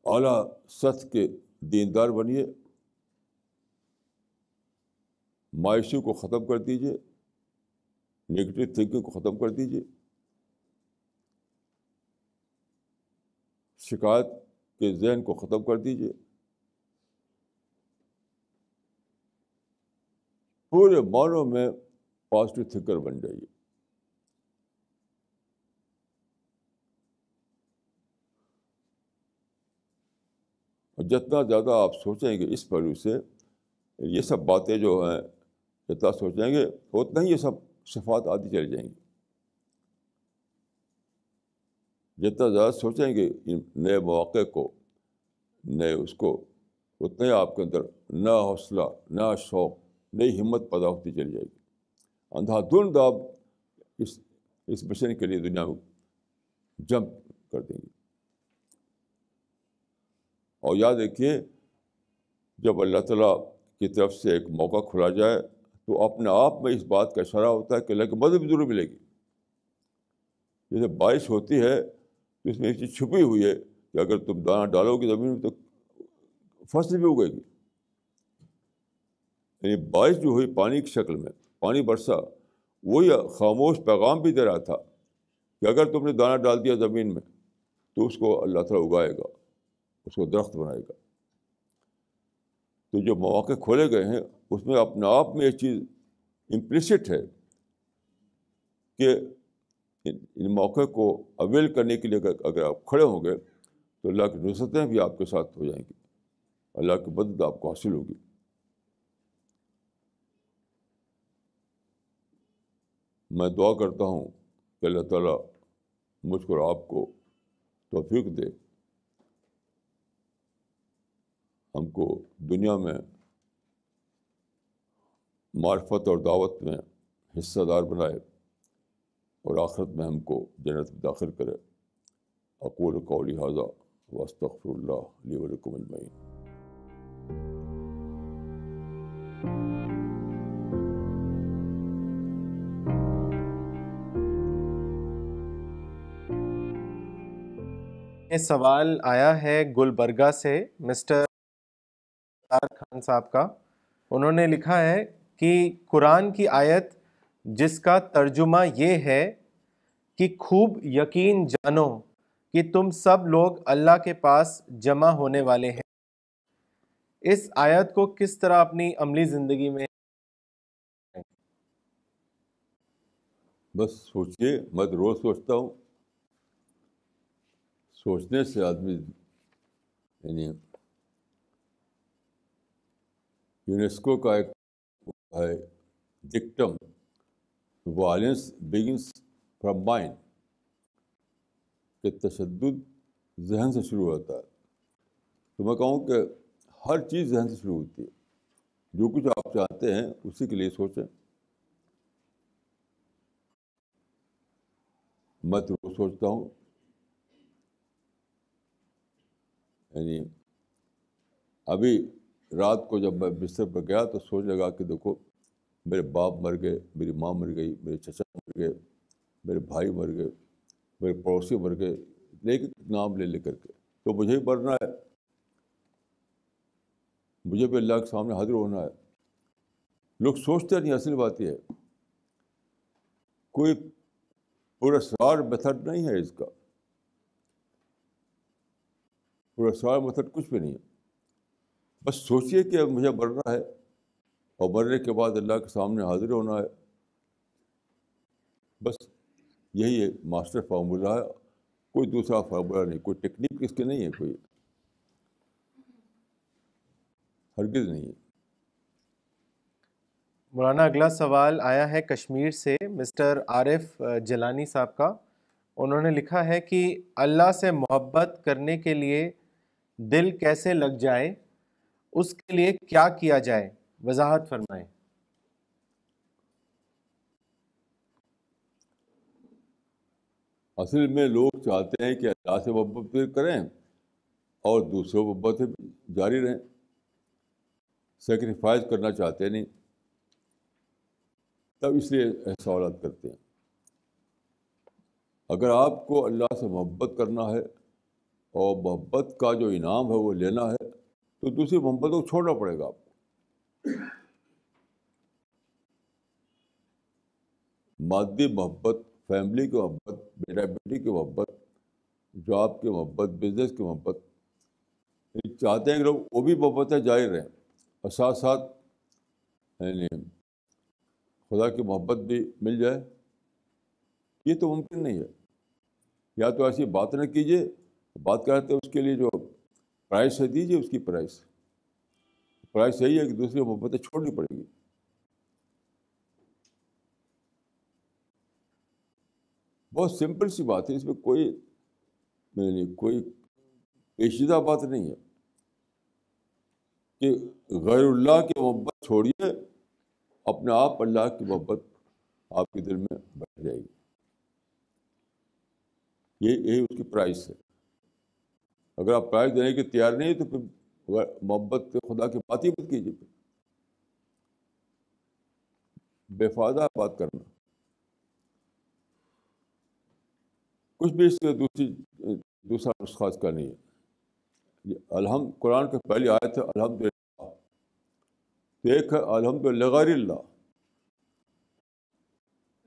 اعلیٰ سطح کے دیندار بنیے. مایوسی کو ختم کر دیجیے، نگیٹو تھنکنگ کو ختم کر دیجیے، شکایت کے ذہن کو ختم کر دیجیے. پورے معنوں میں پازیٹیو تھنکر بن جائیے. اور جتنا زیادہ آپ سوچیں گے اس پہلو سے، یہ سب باتیں جو ہیں جتنا سوچیں گے اتنا ہی یہ سب صفات آتی چلی جائیں گی. جتنا زیادہ سوچیں گے ان نئے مواقع کو، نئے اس کو، اتنا ہی آپ کے اندر نیا حوصلہ، نیا شوق، نئی ہمت پیدا ہوتی چلی جائے گی. اندھا دھند آپ اس اس مشن کے لیے دنیا میں جمپ کر دیں گے. اور یاد رکھیے جب اللہ تعالیٰ کی طرف سے ایک موقع کھلا جائے تو اپنے آپ میں اس بات کا اشارہ ہوتا ہے کہ اللہ کی مدد بھی ضرور ملے گی. جیسے بارش ہوتی ہے تو اس میں ایک چیز چھپی ہوئی ہے کہ اگر تم دانہ ڈالو گے زمین میں تو فصل بھی اگے گی. یعنی بارش جو ہوئی پانی کی شکل میں، پانی برسا، وہی خاموش پیغام بھی دے رہا تھا کہ اگر تم نے دانہ ڈال دیا زمین میں تو اس کو اللہ تعالیٰ اگائے گا، اس کو درخت بنائے گا. تو جو مواقع کھولے گئے ہیں اس میں اپنے آپ میں ایک چیز امپلیسٹ ہے کہ ان موقع کو اویل کرنے کے لیے اگر آپ کھڑے ہوں گے تو اللہ کی نصرتیں بھی آپ کے ساتھ ہو جائیں گی، اللہ کی مدد آپ کو حاصل ہوگی. میں دعا کرتا ہوں کہ اللہ تعالیٰ مجھ کو اور آپ کو توفیق دے، ہم کو دنیا میں معرفت اور دعوت میں حصہ دار بنائے اور آخرت میں ہم کو جنت میں داخل کرے. اقول قولی ھذا واستغفر اللہ لی ولکم اجمعین. یہ سوال آیا ہے گلبرگہ سے مسٹر خان صاحب کا. انہوں نے لکھا ہے کہ قرآن کی آیت جس کا ترجمہ یہ ہے کہ خوب یقین جانو کہ تم سب لوگ اللہ کے پاس جمع ہونے والے ہیں، اس آیت کو کس طرح اپنی عملی زندگی میں؟ بس سوچیے، میں تو روز سوچتا ہوں. سوچنے سے آدمی یعنی یونیسکو کا ایک ہے ڈکٹم، وائلنس بگنس فرام مائنڈ، کہ تشدد ذہن سے شروع ہوتا ہے. تو میں کہوں کہ ہر چیز ذہن سے شروع ہوتی ہے. جو کچھ آپ چاہتے ہیں اسی کے لیے سوچیں. میں تو روز سوچتا ہوں، یعنی ابھی رات کو جب میں بستر پر گیا تو سوچ لگا کہ دیکھو میرے باپ مر گئے، میری ماں مر گئی، میرے چچا مر گئے، میرے بھائی مر گئے، میرے پڑوسی مر گئے، لیکن نام لے کر کے تو مجھے بھی مرنا ہے، مجھے بھی اللہ کے سامنے حاضر ہونا ہے. لوگ سوچتے نہیں. اصل بات یہ ہے کوئی پراسرار میتھڈ نہیں ہے اس کا. پراسرار میتھڈ کچھ بھی نہیں ہے. بس سوچیے کہ مجھے مرنا ہے اور مرنے کے بعد اللہ کے سامنے حاضر ہونا ہے. بس یہی ہے ماسٹر فارمولہ ہے، کوئی دوسرا فارمولہ نہیں، کوئی ٹیکنیک اس کی نہیں ہے، کوئی ہرگز نہیں ہے. مولانا اگلا سوال آیا ہے کشمیر سے مسٹر عارف جلانی صاحب کا. انہوں نے لکھا ہے کہ اللہ سے محبت کرنے کے لیے دل کیسے لگ جائے، اس کے لیے کیا کیا جائے، وضاحت فرمائیں. اصل میں لوگ چاہتے ہیں کہ اللہ سے محبت بھی کریں اور دوسروں کو محبت بھی جاری رہیں. سیکریفائز کرنا چاہتے نہیں، تب اس لیے سوالات کرتے ہیں. اگر آپ کو اللہ سے محبت کرنا ہے اور محبت کا جو انعام ہے وہ لینا ہے تو دوسری محبت کو چھوڑنا پڑے گا آپ کو. مادی محبت، فیملی کی محبت، بیٹا بیٹی کی محبت، جاب کی محبت، بزنس کی محبت، چاہتے ہیں کہ لوگ وہ بھی محبتیں جاری رہیں اور ساتھ ساتھ یعنی خدا کی محبت بھی مل جائے. یہ تو ممکن نہیں ہے. یا تو ایسی بات نہ کیجیے، بات کرتے ہیں اس کے لیے جو پرائز ہے دیجیے اس کی پرائز یہی ہے کہ دوسری محبتیں چھوڑنی پڑے گی. بہت سمپل سی بات ہے، اس میں کوئی پیچیدہ بات نہیں ہے کہ غیر اللہ کی محبت چھوڑیے، اپنے آپ اللہ کی محبت آپ کے دل میں بیٹھ جائے گی. یہی اس کی پرائز ہے. اگر آپ پرائز دینے کے تیار نہیں تو پھر محبت خدا کی بات ہی مت کیجیے. بے فائدہ بات کرنا. کچھ بھی اس کا دوسرا نسخہ اس کا نہیں ہے. قرآن کی پہلی آیت ہے الحمد للہ. ایک ہے الحمد لغیر اللہ،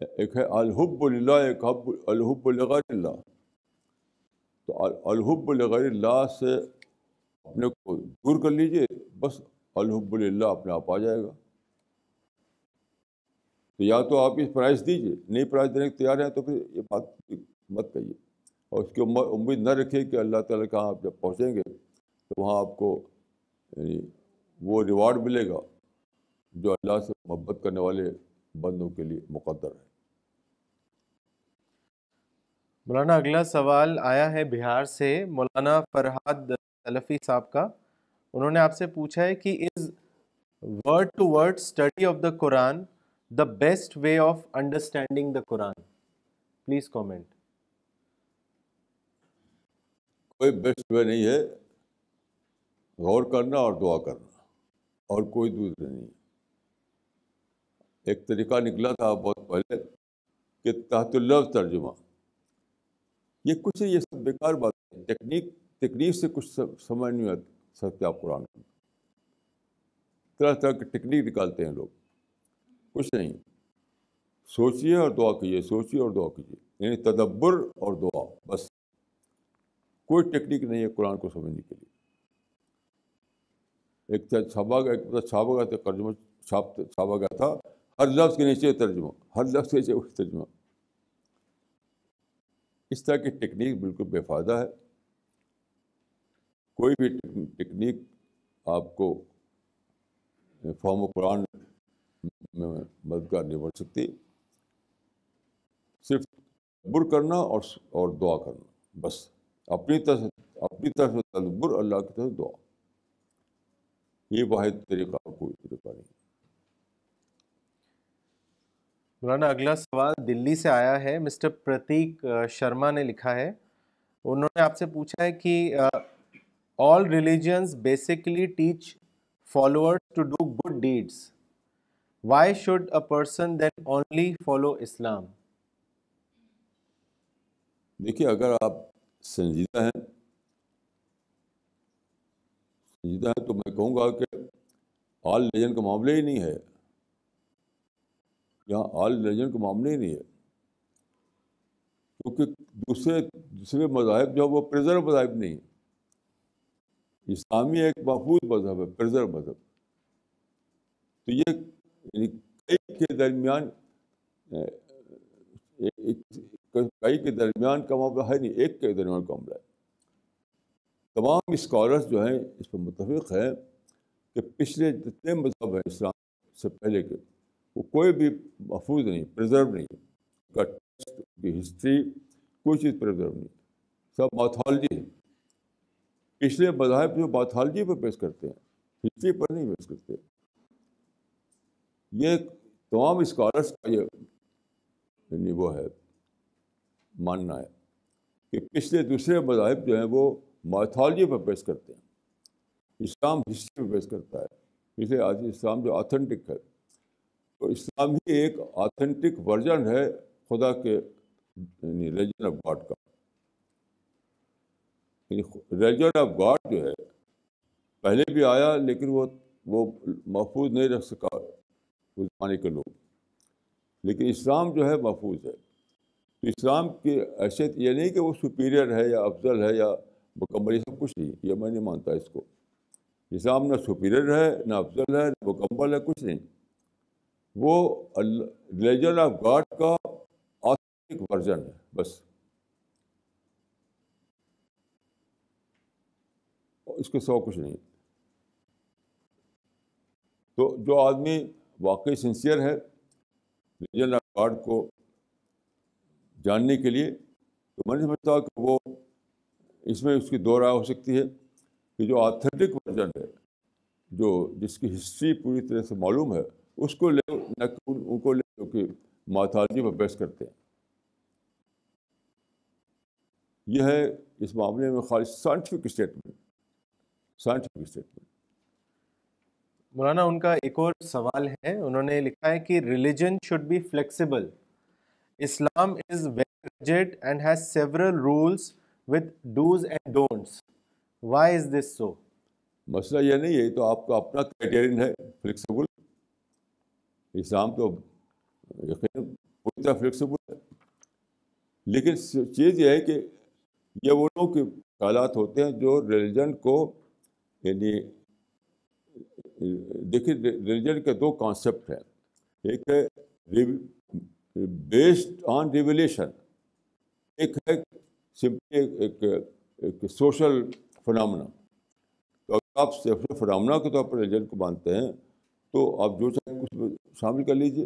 ایک ہے الحب للہ، ایک الحب لغیر اللہ. تو الحب لغیر اللہ سے اپنے کو دور کر لیجئے، بس الحب للہ اپنے آپ آ جائے گا. تو یا تو آپ اس پرائز دیجیے، نہیں پرائز دینے کے تیار ہیں تو پھر یہ بات مت کہیے. اور اس کی امید نہ رکھیے کہ اللہ تعالیٰ کہاں آپ جب پہنچیں گے تو وہاں آپ کو یعنی وہ ریوارڈ ملے گا جو اللہ سے محبت کرنے والے بندوں کے لیے مقدر ہے. مولانا اگلا سوال آیا ہے بہار سے مولانا فرحاد سلفی صاحب کا. انہوں نے آپ سے پوچھا ہے کہ is word to word study of the Quran the best way of understanding the Quran? Please comment. کوئی بیسٹ وے نہیں ہے، غور کرنا اور دعا کرنا، اور کوئی دوسرا نہیں. ایک طریقہ نکلا تھا بہت پہلے کہ تحت اللفظ ترجمہ. یہ کچھ یہ سب بیکار بات ہے. تکنیک سے کچھ سمجھ نہیں آ سکتے آپ قرآن کو. طرح طرح کی ٹیکنیک نکالتے ہیں لوگ، کچھ نہیں. سوچیے اور دعا کیجیے، سوچیے اور دعا کیجیے، یعنی تدبر اور دعا، بس. کوئی ٹیکنیک نہیں ہے قرآن کو سمجھنے کے لیے. ایک چھاپا گیا تھا ترجمہ، چھاپا گیا تھا ہر لفظ کے نیچے ترجمہ، ہر لفظ کے نیچے ترجمہ. اس طرح کی ٹیکنیک بالکل بے فائدہ ہے. کوئی بھی ٹیکنیک آپ کو فہم قرآن میں مددگار نہیں بن سکتی. صرف تدبر کرنا اور دعا کرنا، بس. اپنی طرف سے تدبر، اللہ کی طرف دعا. یہ واحد طریقہ، کوئی طریقہ نہیں. مولانا اگلا سوال دلی سے آیا ہے. مسٹر پرتیک شرما نے لکھا ہے. انہوں نے آپ سے پوچھا ہے کہ all religions basically teach followers to do good deeds. Why should a person then only follow Islam? دیکھیے، اگر آپ سنجیدہ ہیں تو میں کہوں گا کہ آل ریلیجن کا معاملہ ہی نہیں ہے. یہاں آل ریلیجن کا معاملہ ہی نہیں ہے، کیونکہ دوسرے مذاہب جو ہے وہ پریزرو مذاہب نہیں. اسلامی ایک محفوظ مذہب ہے، پریزرو مذہب. تو یہ یعنی کئی کے درمیان کا معاملہ ہے نہیں، ایک کے درمیان کا معاملہ ہے. تمام اسکالرس جو ہیں اس پر متفق ہیں کہ پچھلے جتنے مذہب ہیں اسلام سے پہلے کے، وہ کوئی بھی محفوظ نہیں، پریزرو نہیں. کا ٹیکسٹ کی ہسٹری کوئی چیز پریزرو نہیں، سب ماٿولوجی ہے. پچھلے مذاہب جو ماٿولوجی پر پیش کرتے ہیں، ہسٹری پر نہیں پیش کرتے. یہ تمام اسکالرس کا یہ یعنی وہ ہے ماننا ہے کہ پچھلے دوسرے مذاہب جو ہیں وہ ماٿولوجی پر پیش کرتے ہیں، اسلام ہسٹری پہ پیش کرتا ہے. اس لیے آج اسلام جو آتھینٹک ہے، تو اسلام ہی ایک آتھینٹک ورژن ہے خدا کے یعنی ریلیجن آف گاڈ کا. ریلیجن آف گاڈ جو ہے پہلے بھی آیا، لیکن وہ محفوظ نہیں رکھ سکا اس زمانے کے لوگ. لیکن اسلام جو ہے محفوظ ہے. تو اسلام کی حیثیت یہ نہیں کہ وہ سپیریئر ہے یا افضل ہے یا مکمل، یہ سب کچھ نہیں. یہ میں نہیں مانتا اس کو. اسلام نہ سپیریئر ہے، نہ افضل ہے، نہ مکمل ہے، کچھ نہیں. وہ ریلیجن آف گاڈ کا آتھینٹک ورژن ہے، بس. اس کے سوا کچھ نہیں. تو جو آدمی واقعی سنسیئر ہے ریلیجن آف گاڈ کو جاننے کے لیے، تو میں نہیں سمجھتا کہ وہ اس میں اس کی دو رائے ہو سکتی ہے کہ جو آتھینٹک ورژن ہے، جس کی ہسٹری پوری طرح سے معلوم ہے، اس کو لے، نہ ان کو لے جو کہ ماٿولوجی پر بیس کرتے ہیں. یہ ہے اس معاملے میں خالص سائنٹیفک اسٹیٹمنٹ. مولانا ان کا ایک اور سوال ہے، انہوں نے لکھا ہے کہ religion should be flexible. Islam is very rigid and has several rules with do's and don'ts. Why is this so? مسئلہ یہ نہیں ہے، تو آپ کا اپنا کرائٹیرین ہے فلیکسیبل. اسلام تو یقیناً پوری طرح فلیکسیبل ہے، لیکن چیز یہ ہے کہ یہ وہ لوگ کے خیالات ہوتے ہیں جو ریلیجن کو، یعنی دیکھیے ریلیجن کے دو کانسیپٹ ہیں. ایک ہے بیسڈ آن ریویلیشن، ایک ہے سمپلی ایک سوشل فنامنا. تو اگر آپ سوشل فنامنا کے طور پر ریلیجن کو مانتے ہیں تو آپ جو چاہیں کچھ شامل کر لیجیے،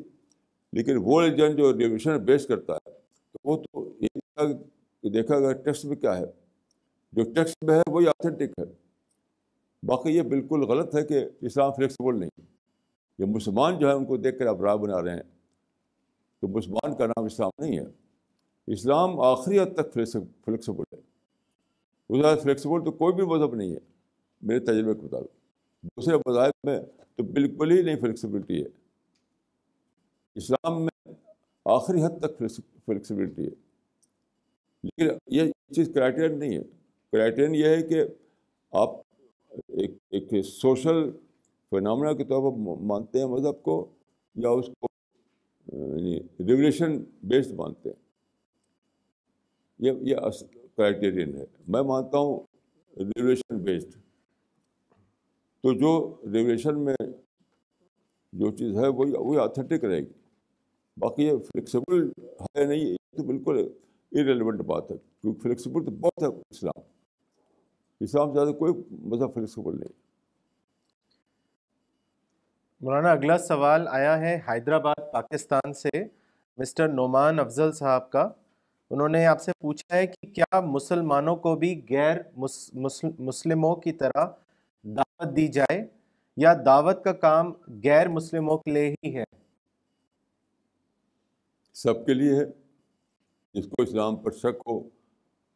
لیکن وہ ریلیجن جو ریویلیشن بیس کرتا ہے تو وہ تو یہ دیکھا گیا ٹیکسٹ میں کیا ہے، جو ٹیکسٹ میں ہے وہی آتھینٹک ہے. باقی یہ بالکل غلط ہے کہ اسلام فلیکسیبل نہیں. یہ مسلمان جو ہے ان کو دیکھ کر آپ رائے بنا رہے ہیں، تو مسلمان کا نام اسلام نہیں ہے. اسلام آخری حد تک فلیکسیبل ہے. اس زیادہ فلیکسیبل تو کوئی بھی مذہب نہیں ہے میرے تجربے کے مطابق. دوسرے مذاہب میں تو بالکل ہی نہیں فلیکسیبلٹی ہے. اسلام میں آخری حد تک فلیکسیبلٹی ہے. لیکن یہ چیز کرائٹیرین نہیں ہے. کرائٹیرین یہ ہے کہ آپ ایک سوشل فینامنا کے طور پر مانتے ہیں مذہب کو، یا اس کو ریولیشن بیسڈ مانتے ہیں. یہ کرائٹیرین ہے. میں مانتا ہوں ریولیشن بیسڈ. تو جو ریولیشن میں جو چیز ہے وہی آتھینٹک رہے گی. باقی یہ فلیکسیبل ہے نہیں، یہ تو بالکل irrelevant بات ہے، کیونکہ فلیکسیبل تو بہت ہے. اسلام سے زیادہ کوئی مذہب فلیکسیبل نہیں. مولانا اگلا سوال آیا ہے حیدرآباد پاکستان سے مسٹر نعمان افضل صاحب کا. انہوں نے آپ سے پوچھا ہے کہ کیا مسلمانوں کو بھی غیر مسلموں کی طرح دعوت دی جائے، یا دعوت کا کام غیر مسلموں کے لیے ہی ہے؟ سب کے لیے ہے. جس کو اسلام پر شک ہو،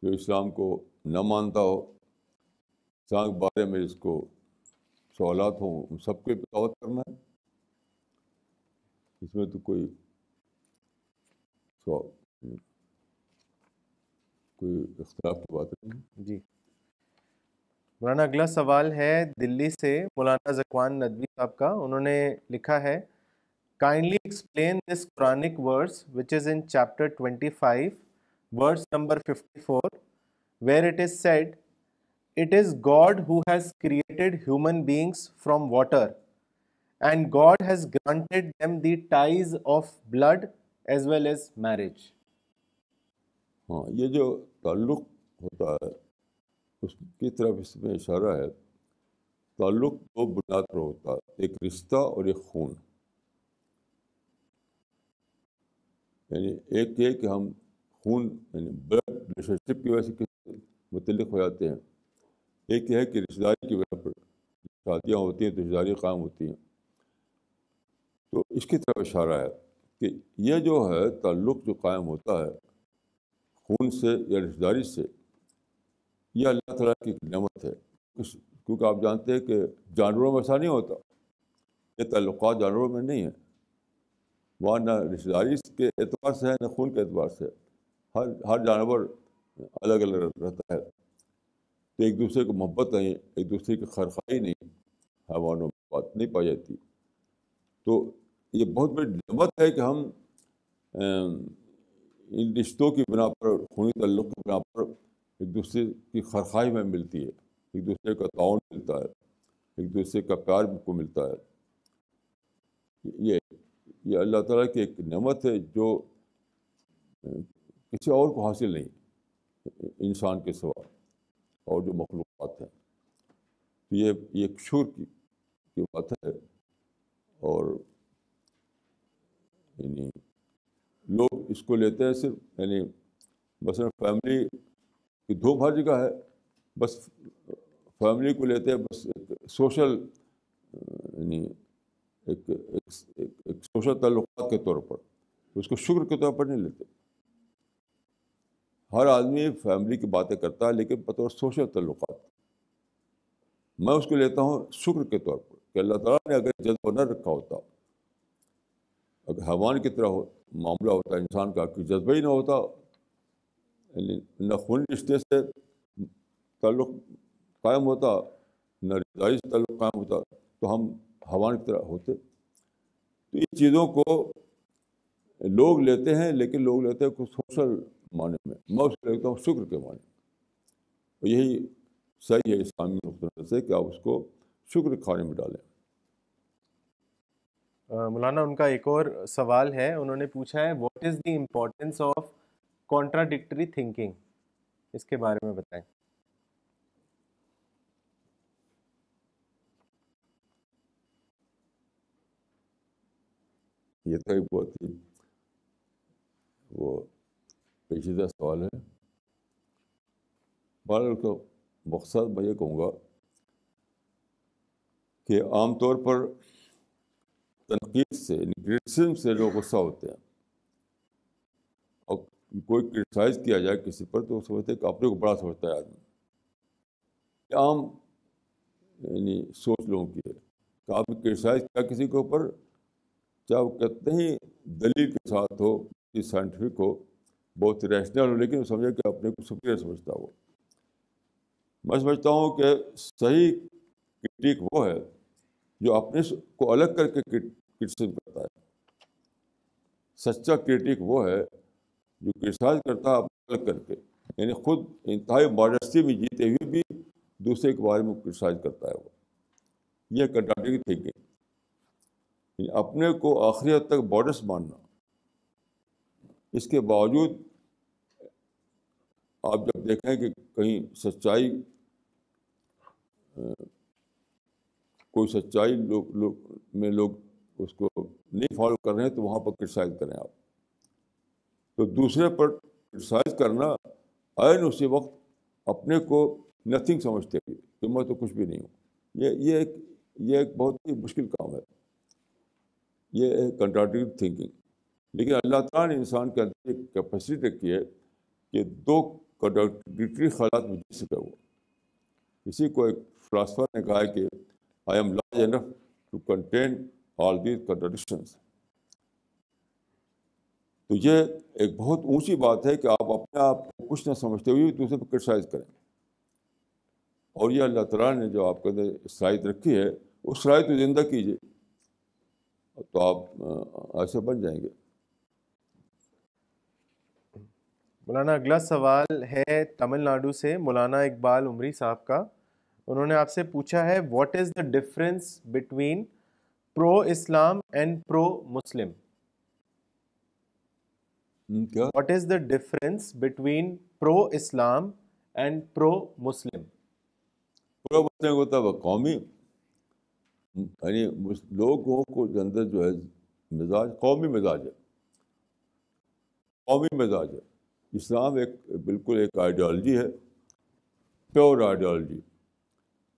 جو اسلام کو نہ مانتا ہو، اسلام کے بارے میں جس کو سوالات ہوں، ان سب کو دعوت کرنا ہے. اس میں تو کوئی اختلاف کی بات نہیں. جی مولانا اگلا سوال ہے دلی سے مولانا ذکوان ندوی صاحب کا. انہوں نے لکھا ہے Kindly explain this Quranic verse which is in chapter 25, verse number 54, where it is said, "It is God who has created human beings from water, and God has granted them the ties of blood as well as marriage." ہاں، یہ جو تعلق ہوتا ہے اس کی طرف اس میں اشارہ ہے. تعلق دو بنیاد پر ہوتا ہے، ایک رشتہ اور ایک خون. یعنی ایک یہ کہ ہم خون یعنی بلڈ ریلیشن شپ کی وجہ سے متعلق ہو جاتے ہیں. ایک یہ ہے کہ رشتہ داری کی وجہ پر شادیاں ہوتی ہیں تو رشتہ داری قائم ہوتی ہیں. تو اس کی طرف اشارہ ہے کہ یہ جو ہے تعلق جو قائم ہوتا ہے خون سے یا رشتہ داری سے، یہ اللہ تعالیٰ کی ایک نعمت ہے. کیونکہ آپ جانتے ہیں کہ جانوروں میں ایسا نہیں ہوتا. یہ تعلقات جانوروں میں نہیں ہیں. وہاں نہ رشتہ داری کے اعتبار سے ہے، نہ خون کے اعتبار سے. ہر جانور الگ الگ رہتا ہے. تو ایک دوسرے کو محبت نہیں، ایک دوسرے کی خیرخواہی نہیں، حیوانوں میں بات نہیں پائی جاتی. تو یہ بہت بڑی نعمت ہے کہ ہم ان رشتوں کی بنا پر، خونی تعلق کی بنا پر ایک دوسرے کی خیرخواہی میں ملتی ہے، ایک دوسرے کا تعاون ملتا ہے، ایک دوسرے کا پیار کو ملتا ہے. یہ اللہ تعالیٰ کی ایک نعمت ہے جو کسی اور کو حاصل نہیں انسان کے سوا اور جو مخلوقات ہیں. یہ ایک شور کی بات ہے. اور یعنی لوگ اس کو لیتے ہیں صرف یعنی مثلاً فیملی کی دھوم ہر جگہ ہے، بس فیملی کو لیتے ہیں بس ایک سوشل یعنی ایک سوشل تعلقات کے طور پر، اس کو شکر کے طور پر نہیں لیتے. ہر آدمی فیملی کی باتیں کرتا ہے لیکن بطور سوشل تعلقات میں اس کو لیتا ہوں شکر کے طور پر کہ اللہ تعالیٰ نے اگر جذبہ نہ رکھا ہوتا، اگر حیوان کی طرح معاملہ ہوتا انسان کا کہ جذبہ ہی نہ ہوتا، یعنی نہ خونی رشتے سے تعلق قائم ہوتا نہ رشتہ سے تعلق قائم ہوتا، تو ہم حیوان کی طرح ہوتے. تو ان چیزوں کو لوگ لیتے ہیں، لیکن لوگ لیتے ہیں کچھ سوشل معنی میں اس کو لیتا ہوں شکر کے معنی. اور یہی صحیح ہے اسلامی نقطہ نظر سے کہ آپ اس کو شکر کھانے میں ڈالیں. مولانا ان کا ایک اور سوال ہے، انہوں نے پوچھا ہے what is the importance of contradictory thinking, اس کے بارے میں بتائیں. یہ تو ایک بہت ہی وہ پیچیدہ سوال ہے. بہرحال کا مقصد میں یہ کہوں گا کہ عام طور پر تنقید سے کرٹیسزم سے لوگ غصہ ہوتے ہیں، اور کوئی کرٹیسائز کیا جائے کسی پر تو وہ سمجھتے ہیں کہ اپنے کو بڑا سمجھتا ہے آدمی. یہ عام یعنی سوچ لوگوں کی ہے کہ آپ نے کرٹیسائز کیا کسی کے اوپر، چاہے وہ کتنے ہی دلیل کے ساتھ ہو، سائنٹیفک ہو، بہت ریشنل ہو، لیکن وہ سمجھے کہ اپنے کو سپیریئر سمجھتا ہو. میں سمجھتا ہوں کہ صحیح کرٹیک وہ ہے جو اپنے کو الگ کر کے کرٹیسزم کرتا ہے. سچا کرٹیک وہ ہے جو کرٹیسائز کرتا ہے اپنے الگ کر کے، یعنی خود انتہائی ماڈسٹی میں جیتے ہوئے بھی دوسرے کے بارے میں کرٹیسائز کرتا ہے. وہ یہ کنٹراڈکٹری تھنکنگ، یعنی اپنے کو آخری حد تک ماڈسٹ ماننا، اس کے باوجود آپ جب دیکھیں کہ کہیں سچائی کوئی سچائی لوگ اس کو نہیں فالو کر رہے ہیں تو وہاں پر کرٹیسائز کریں آپ. تو دوسرے پر کرٹیسائز کرنا عین اسی وقت اپنے کو نتھنگ سمجھتے ہوئے کہ میں تو کچھ بھی نہیں ہوں. یہ ایک بہت ہی مشکل کام ہے. یہ ہے کنٹراڈکٹری تھنکنگ. لیکن اللہ تعالیٰ نے انسان کے اندر ایک کیپیسٹی رکھی ہے کہ دو کنٹراڈکٹری خیالات میں جی سکے. وہ کسی کو ایک فلاسفر نے کہا ہے کہ I am large enough to contain all these contradictions. تو یہ ایک بہت اونچی بات ہے کہ آپ اپنے آپ کو کچھ نہ سمجھتے ہوئے دوسرے پہ کرٹیسائز کریں. اور یہ اللہ تعالیٰ نے جو آپ کے اندر صلاحیت رکھی ہے اس صلاحیت کو زندہ کیجیے تو آپ ایسے بن جائیں گے. مولانا اگلا سوال ہے تمل ناڈو سے مولانا اقبال عمری صاحب کا. انہوں نے آپ سے پوچھا ہے what is the difference between pro Islam and pro Muslim. کیا what is the difference between pro Islam and pro Muslim. پورا مسئلہ ہوتا ہے وہ قومی، یعنی لوگوں کو اندر جو ہے مزاج قومی مزاج ہے. قومی مزاج ہے. اسلام ایک بالکل ایک آئیڈیالوجی ہے، پیور آئیڈیالوجی.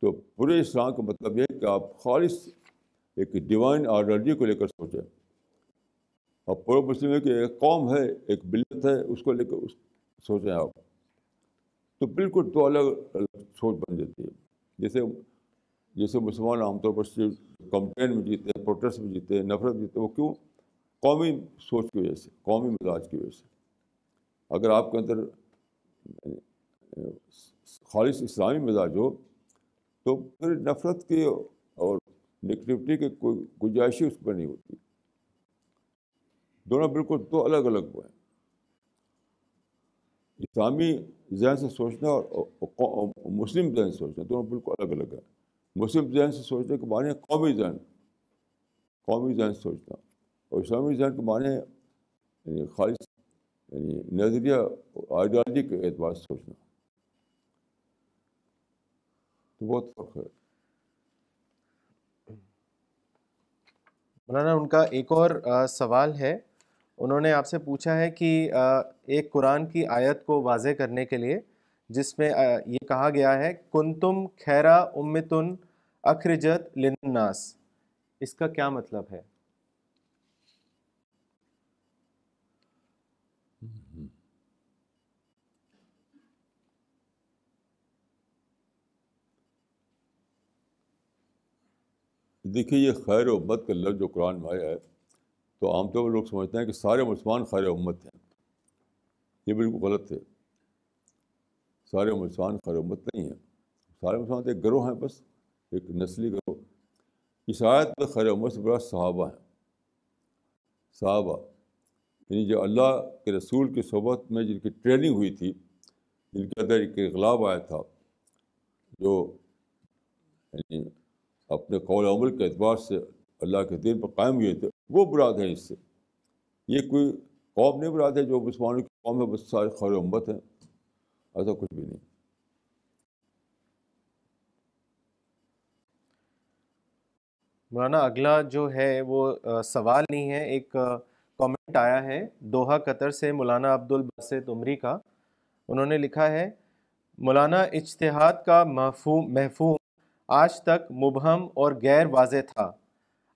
تو پورے اسلام کا مطلب یہ ہے کہ آپ خالص ایک ڈیوائن آئیڈیالوجی کو لے کر سوچیں. اور پورا مسلم ہے کہ ایک قوم ہے، ایک ملت ہے، اس کو لے کر سوچیں آپ. تو بالکل دو الگ الگ سوچ بن جاتی ہے. جیسے مسلمان عام طور پر صرف کمپین میں جیتے ہیں، پروٹیسٹ میں جیتے ہیں، نفرت میں جیتے ہیں. وہ کیوں؟ قومی سوچ کی وجہ سے، قومی مزاج کی وجہ سے. اگر آپ کے اندر خالص اسلامی مزاج ہو تو پھر نفرت کی اور نیگیٹیوٹی کی کوئی گنجائش اس پر نہیں ہوتی. دونوں بالکل دو الگ الگ ہوئے ہیں. اسلامی ذہن سے سوچنا اور مسلم ذہن سے سوچنا دونوں بالکل الگ الگ ہیں. مسلم ذہن سے سوچنے کے معنی ہے قومی ذہن سے سوچنا، اور اسلامی ذہن کے معنی ہے یعنی خالص یعنی نظریہ آئیڈیالوجی کے اعتبار سے سوچنا. تو بہت فرق ہے. مولانا ان کا ایک اور سوال ہے. انہوں نے آپ سے پوچھا ہے کہ ایک قرآن کی آیت کو واضح کرنے کے لیے جس میں یہ کہا گیا ہے کنتم خیرا امتن اخرجت للناس، اس کا کیا مطلب ہے؟ دیکھیے یہ خیر امت کا لفظ جو قرآن میں آیا ہے تو عام طور پر لوگ سمجھتے ہیں کہ سارے مسلمان خیر امت ہیں. یہ بالکل غلط ہے. سارے مسلمان خیر امت نہیں ہیں. سارے مسلمان تو ایک گروہ ہیں، بس ایک نسلی گروہ. اس آیت میں خیر امت سے بڑا صحابہ ہیں. صحابہ یعنی جو اللہ کے رسول کی صحبت میں جن کی ٹریننگ ہوئی تھی، جن کے اندر ایک انقلاب آیا تھا، جو یعنی اپنے قول و عمل کے اعتبار سے اللہ کے دین پر قائم ہوئے تھے، وہ مراد ہیں اس سے. یہ کوئی قوم نہیں مراد ہے جو مسلمانوں کی قوم ہے بس سارے خیر امت ہیں، ایسا کچھ بھی نہیں. مولانا اگلا جو ہے وہ سوال نہیں ہے، ایک کامنٹ آیا ہے دوحہ قطر سے مولانا عبد الباسط عمری کا. انہوں نے لکھا ہے، مولانا اجتہاد کا مفہوم آج تک مبہم اور غیر واضح تھا.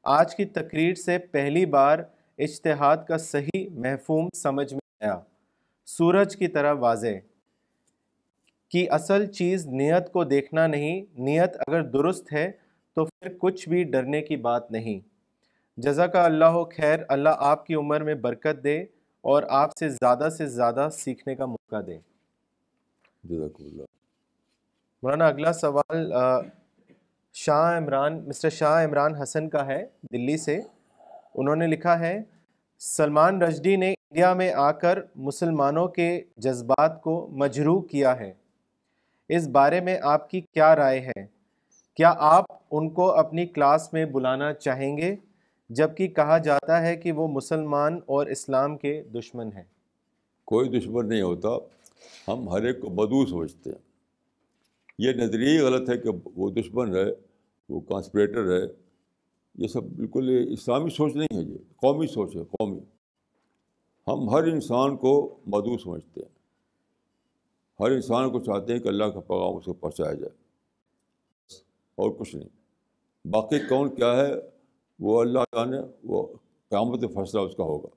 آج کی تقریر سے پہلی بار اجتہاد کا صحیح مفہوم سمجھ میں آیا، سورج کی طرح واضح کہ اصل چیز نیت کو دیکھنا نہیں، نیت اگر درست ہے تو پھر کچھ بھی ڈرنے کی بات نہیں. جزاک اللہ خیر، اللہ آپ کی عمر میں برکت دے اور آپ سے زیادہ سیکھنے کا موقع دے. جزاک اللہ. مولانا اگلا سوال مسٹر شاہ عمران حسن کا ہے دلی سے. انہوں نے لکھا ہے، سلمان رشدی نے انڈیا میں آ کر مسلمانوں کے جذبات کو مجروح کیا ہے، اس بارے میں آپ کی کیا رائے ہے؟ کیا آپ ان کو اپنی کلاس میں بلانا چاہیں گے، جبکہ کہا جاتا ہے کہ وہ مسلمان اور اسلام کے دشمن ہیں؟ کوئی دشمن نہیں ہوتا، ہم ہر ایک کو بدو سمجھتے ہیں. یہ نظریہ غلط ہے کہ وہ دشمن ہے، وہ کانسپریٹر ہے. یہ سب بالکل اسلامی سوچ نہیں ہے، یہ قومی سوچ ہے، قومی. ہم ہر انسان کو مدعو سمجھتے ہیں، ہر انسان کو چاہتے ہیں کہ اللہ کا پیغام اس کو پہنچایا جائے، اور کچھ نہیں. باقی کون کیا ہے وہ اللہ جانے، وہ قیامت فیصلہ اس کا ہوگا.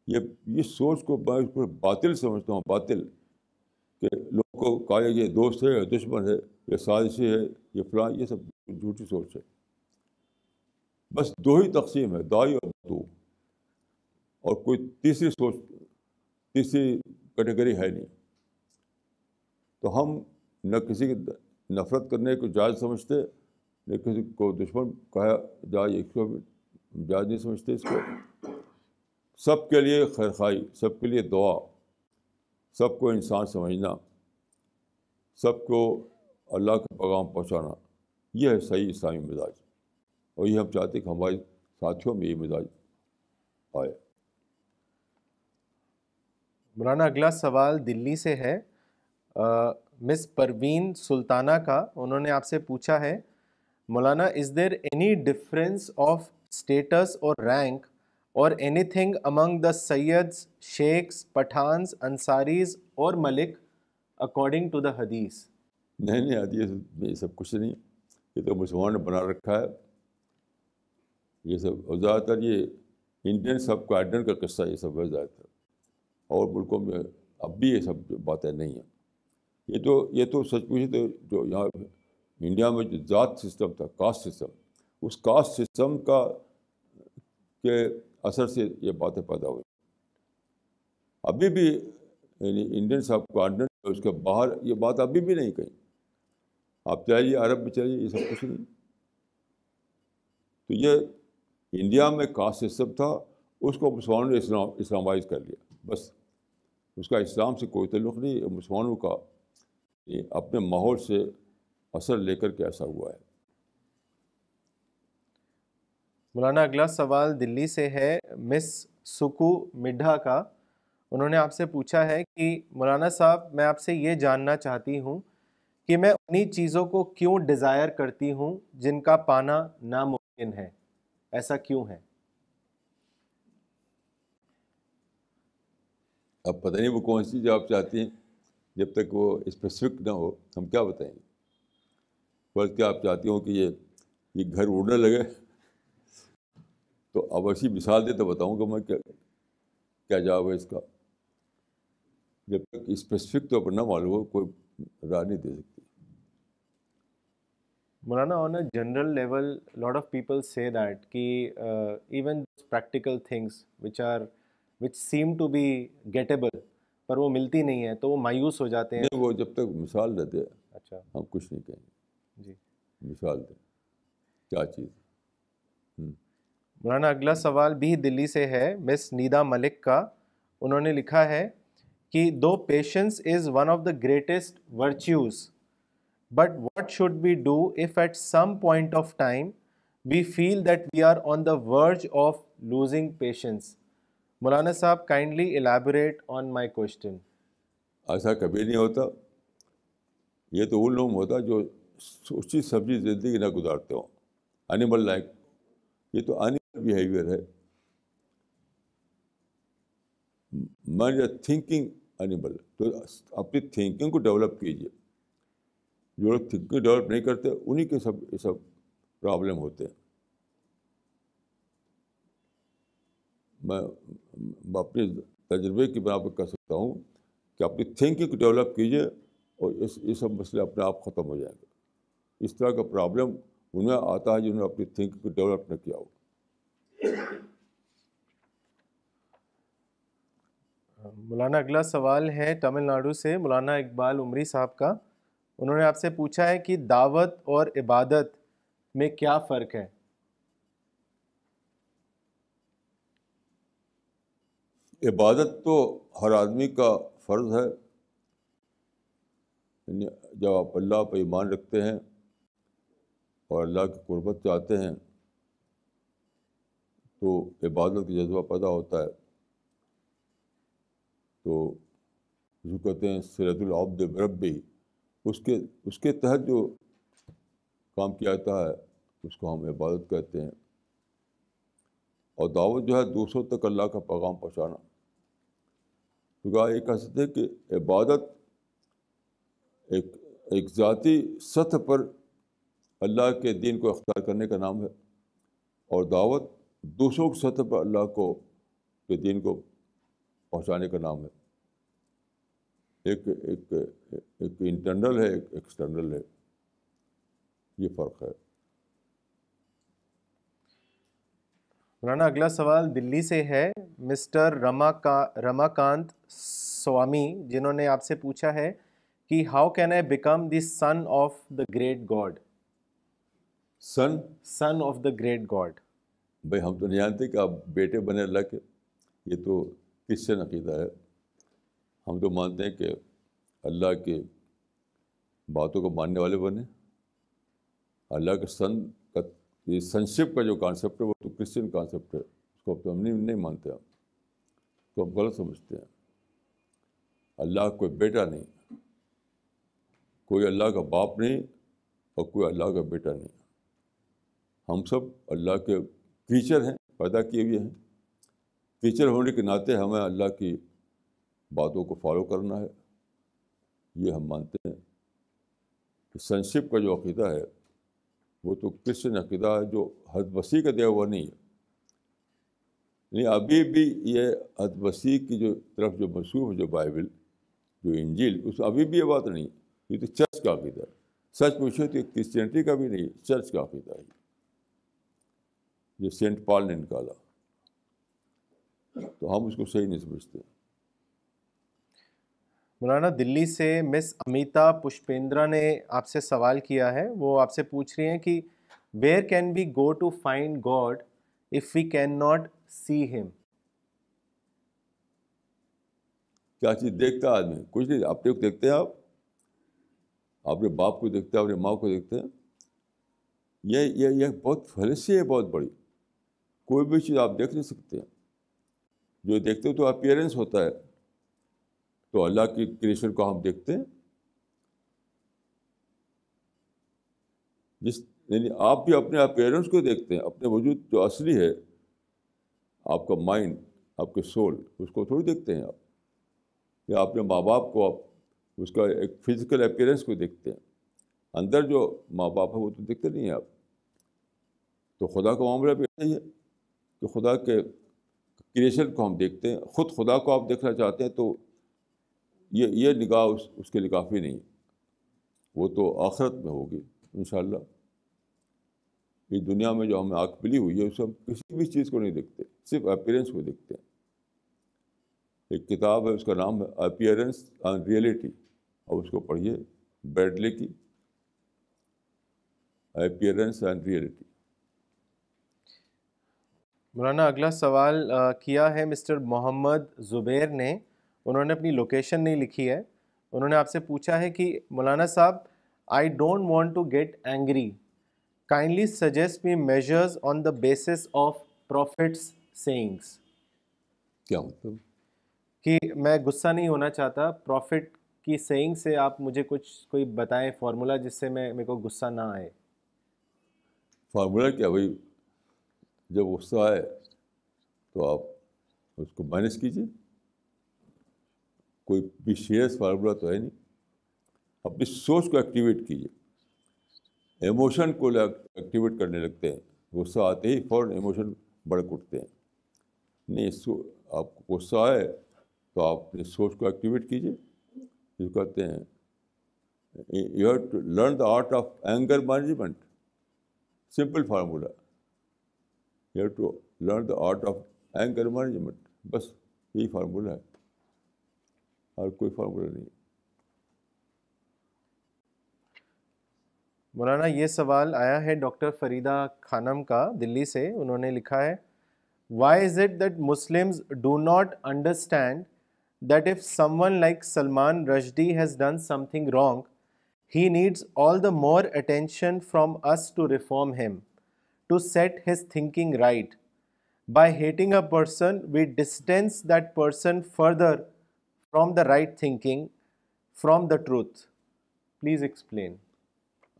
یہ سوچ کو میں اس کو باطل سمجھتا ہوں، باطل، کہ لوگوں کو کہا یہ دوست ہے یا دشمن ہے، یہ سازشی ہے، یہ فلاں، یہ سب جھوٹی سوچ ہے. بس دو ہی تقسیم ہے، دائی اور بدو، اور کوئی تیسری سوچ، تیسری کیٹیگری ہے نہیں. تو ہم نہ کسی کی نفرت کرنے کو جائز سمجھتے، نہ کسی کو دشمن کہا جائے، اس کو بھی جائز نہیں سمجھتے. اس کو سب کے لیے خیر خواہی، سب کے لیے دعا، سب کو انسان سمجھنا، سب کو اللہ کا پیغام پہنچانا، یہ ہے صحیح اسلامی مزاج. اور یہ ہم چاہتے ہیں کہ ہمارے ساتھیوں میں یہ مزاج آئے. مولانا اگلا سوال دلی سے ہے مس پروین سلطانہ کا. انہوں نے آپ سے پوچھا ہے، مولانا is there any difference of status اور رینک اور any thing among the Syeds, Sheikhs, Pathans, Ansaris اور ملک اکارڈنگ ٹو دا حدیث؟ نہیں یہ سب کچھ نہیں، یہ تو مسلمان نے بنا رکھا ہے یہ سب. اور زیادہ تر یہ انڈین سب کوارٹر کا قصہ یہ سب ہے زیادہ تر، اور ملکوں میں اب بھی یہ سب باتیں نہیں ہیں. یہ تو سچ پوچھے تو جو یہاں انڈیا میں جو ذات سسٹم تھا، کاسٹ سسٹم، اس کاسٹ سسٹم کے اثر سے یہ باتیں پیدا ہوئی. ابھی بھی یعنی انڈین سب کانٹیننٹ، اس کے باہر یہ بات ابھی بھی نہیں کہیں. آپ چاہیے عرب میں چاہیے، یہ سب کچھ نہیں. تو یہ انڈیا میں کاسٹ سسٹم تھا، اس کو مسلمانوں نے اسلامائز کر لیا. بس اس کا اسلام سے کوئی تعلق نہیں، مسلمانوں کا اپنے ماحول سے اثر لے کر کے ایسا ہوا ہے. مولانا اگلا سوال دلی سے ہے مس سکو مڈھا کا. انہوں نے آپ سے پوچھا ہے کہ مولانا صاحب، میں آپ سے یہ جاننا چاہتی ہوں کہ میں انہی چیزوں کو کیوں ڈیزائر کرتی ہوں جن کا پانا ناممکن ہے، ایسا کیوں ہے؟ اب پتہ نہیں وہ کون سی چیز آپ چاہتی ہیں، جب تک وہ اسپیسیفک نہ ہو ہم کیا بتائیں گے. بلکہ آپ چاہتی ہوں کہ یہ گھر اڑنے لگے، تو اب ایسی مثال دے تو بتاؤں گا میں کیا جواب ہے اس کا. جب تک اسپیسیفک طور پر نہ معلوم ہو کوئی رائے نہیں دے سکتی. مولانا on a general level lot of people say that کہ even practical things which seem to be gettable پر وہ ملتی نہیں ہے تو وہ مایوس ہو جاتے ہیں. نہیں، وہ جب تک مثال نہ دے اچھا ہم کچھ نہیں کہیں گے. جی مثال دیں کیا چیز. مولانا اگلا سوال بھی دلی سے ہے مس نیدا ملک کا. انہوں نے لکھا ہے کہ though patience is one of the greatest virtues but what should we do if at some point of time we feel that we are on the verge of losing patience. مولانا صاحب kindly elaborate on my question. ایسا کبھی نہیں ہوتا. یہ تو ان لوگ ہوتا جو سوچی سمجھی زندگی نہ گزارتے ہوں. اینیمل لائک، یہ تو اینیمل بیہیویئر ہے. مین اے تھنکنگ اینیمل. تو اپنی تھنکنگ کو ڈیولپ کیجیے. جو لوگ تھنکنگ ڈیولپ نہیں کرتے انہیں کے یہ سب پرابلم ہوتے ہیں. میں اپنے تجربے کی بنا پر کہہ سکتا ہوں کہ اپنی تھنکنگ کو ڈیولپ کیجیے اور یہ سب مسئلے اپنے آپ ختم ہو جائیں گے. اس طرح کا پرابلم ان میں آتا ہے جنہوں نے اپنی تھنکنگ کو ڈیولپ نہ کیا ہو. مولانا اگلا سوال ہے تمل ناڈو سے مولانا اقبال عمری صاحب کا. انہوں نے آپ سے پوچھا ہے کہ دعوت اور عبادت میں کیا فرق ہے؟ عبادت تو ہر آدمی کا فرض ہے. یعنی جب آپ اللہ پہ ایمان رکھتے ہیں اور اللہ کی قربت چاہتے ہیں تو عبادت کا جذبہ پیدا ہوتا ہے. تو جو کہتے ہیں صلۃ العبد بربہ، اس کے تحت جو کام کیا جاتا ہے اس کو ہم عبادت کہتے ہیں. اور دعوت جو ہے دوسروں تک اللہ کا پیغام پہنچانا. کیونکہ یہ کہہ سکتے ہیں کہ عبادت ایک ذاتی سطح پر اللہ کے دین کو اختیار کرنے کا نام ہے، اور دعوت دوسروں کی سطح پر اللہ کے دین کو پہنچانے کا نام ہے. ایک انٹرنل ہے، ایک ایکسٹرنل ہے. یہ فرق ہے. مولانا اگلا سوال دلی سے ہے مسٹر رماکانت سوامی، جنہوں نے آپ سے پوچھا ہے کہ how can I become the son of the great God. Son of the great God. بھائی ہم تو نہیں جانتے کہ آپ بیٹے بنے اللہ کے. یہ تو کرسچن عقیدہ ہے. ہم تو مانتے ہیں کہ اللہ کی باتوں کو ماننے والے بنے. اللہ کے سن کا یہ سنشپ کا جو کانسیپٹ ہے وہ تو کرسچن کانسیپٹ ہے. اس کو تو ہم نہیں مانتے. ہم تو ہم غلط سمجھتے ہیں. اللہ کوئی بیٹا نہیں، کوئی اللہ کا باپ نہیں اور کوئی اللہ کا بیٹا نہیں. ہم سب اللہ کے کریچر ہیں، پیدا کیے ہوئے ہیں. کریچر ہونے کے ناطے ہمیں اللہ کی باتوں کو فالو کرنا ہے. یہ ہم مانتے ہیں کہ سنشپ کا جو عقیدہ ہے وہ تو کرسچن عقیدہ ہے جو حضرت مسیح کا دیا ہوا نہیں ہے. یعنی ابھی بھی یہ حضرت مسیح کی جو طرف جو منسوب ہے، جو بائبل، جو انجیل، اس ابھی بھی یہ بات نہیں. یہ تو چرچ کا عقیدہ ہے. سچ پوچھے تو کرسچینٹی کا بھی نہیں، چرچ کا عقیدہ ہے جو سینٹ پال نے نکالا. تو ہم اس کو صحیح نہیں سمجھتے. مولانا دلی سے مس امیتا پشپیندرا نے آپ سے سوال کیا ہے. وہ آپ سے پوچھ رہی ہیں کہ where can we go to find God if we can not see him. کیا چیز دیکھتا ہے آدمی؟ کچھ نہیں. اپنے کو دیکھتے ہیں، آپ اپنے باپ کو دیکھتے ہیں، اپنے ماں کو دیکھتے ہیں. یہ بہت فلسفی ہے، بہت بڑی. کوئی بھی چیز آپ دیکھ نہیں سکتے ہیں. جو دیکھتے ہو تو اپیئرنس ہوتا ہے. تو اللہ کی کریشن کو ہم دیکھتے ہیں. یعنی آپ بھی اپنے اپیئرنس کو دیکھتے ہیں. اپنے وجود جو اصلی ہے، آپ کا مائنڈ، آپ کے سول، اس کو تھوڑی دیکھتے ہیں آپ. یا اپنے ماں باپ کو آپ اس کا ایک فزیکل اپیئرنس کو دیکھتے ہیں. اندر جو ماں باپ ہے وہ تو دیکھتے نہیں ہیں آپ. تو خدا کا معاملہ بھی ایسا ہی ہے کہ خدا کے کریشن کو ہم دیکھتے ہیں. خود خدا کو آپ دیکھنا چاہتے ہیں تو یہ نگاہ اس کے لیے کافی نہیں. وہ تو آخرت میں ہوگی انشاءاللہ. کہ دنیا میں جو ہمیں آنکھ ملی ہوئی ہے اس سے ہم کسی بھی چیز کو نہیں دیکھتے, صرف اپیرنس کو دیکھتے ہیں. ایک کتاب ہے, اس کا نام ہے اپیرنس اینڈ ریئلٹی, اور اس کو پڑھیے, بریڈلے کی اپیرنس اینڈ ریئلٹی. مولانا اگلا سوال کیا ہے مسٹر محمد زبیر نے. انہوں نے اپنی لوکیشن نہیں لکھی ہے. انہوں نے آپ سے پوچھا ہے کہ مولانا صاحب, I don't want to get angry, kindly suggest me measures on the basis of prophet's sayings. کیا مطلب؟ کہ میں غصہ نہیں ہونا چاہتا, پروفٹ کی سیئنگ سے آپ مجھے کوئی بتائیں فارمولا جس سے میرے کو غصہ نہ آئے. فارمولا کیا بھائی, جب غصہ آئے تو آپ اس کو مائنس کیجیے. کوئی بھی سیریس فارمولا تو ہے نہیں. اپنی سوچ کو ایکٹیویٹ کیجیے. ایموشن کو ایکٹیویٹ کرنے لگتے ہیں, غصہ آتے ہی فوراً ایموشن بڑک اٹھتے ہیں. نہیں, آپ کو غصہ آئے تو آپ اپنی سوچ کو ایکٹیویٹ کیجیے. جو کہتے ہیں you have to learn the art of anger management. Simple formula, you have to learn the art of anger management. بس یہی فارمولا ہے, اور کوئی فارمولا نہیں. مولانا یہ سوال آیا ہے ڈاکٹر فریدہ خانم کا دلی سے. انہوں نے لکھا ہے, why is it that Muslims do not understand that if someone like Salman Rushdie has done something wrong, he needs all the more attention from us to reform him, to set his thinking right. By hating a person, we distance that person further from the right thinking, from the truth. Please explain.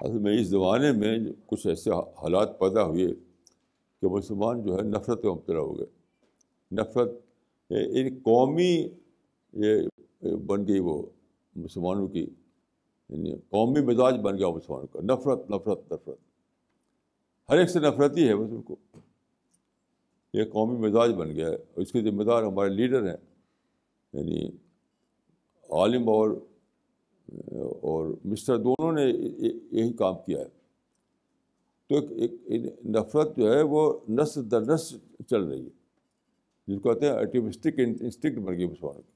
اصل میں اس زمانے میں کچھ ایسے حالات پیدا ہوئے کہ مسلمان جو ہے نفرت میں مبتلا ہو گئے. نفرت ایک قومی یہ بن گئی, وہ مسلمانوں کی یعنی قومی مزاج بن گیا مسلمانوں کا. نفرت نفرت نفرت, ہر ایک سے نفرتی ہے بس ان کو. یہ قومی مزاج بن گیا ہے. اس کے ذمہ دار ہمارے لیڈر ہیں, یعنی عالم اور مسٹر دونوں نے یہی کام کیا ہے. تو ایک نفرت جو ہے وہ نسل در نسل چل رہی ہے, جس کو کہتے ہیں ایٹیوسٹک انسٹنکٹ بن گئی مسلمانوں کی.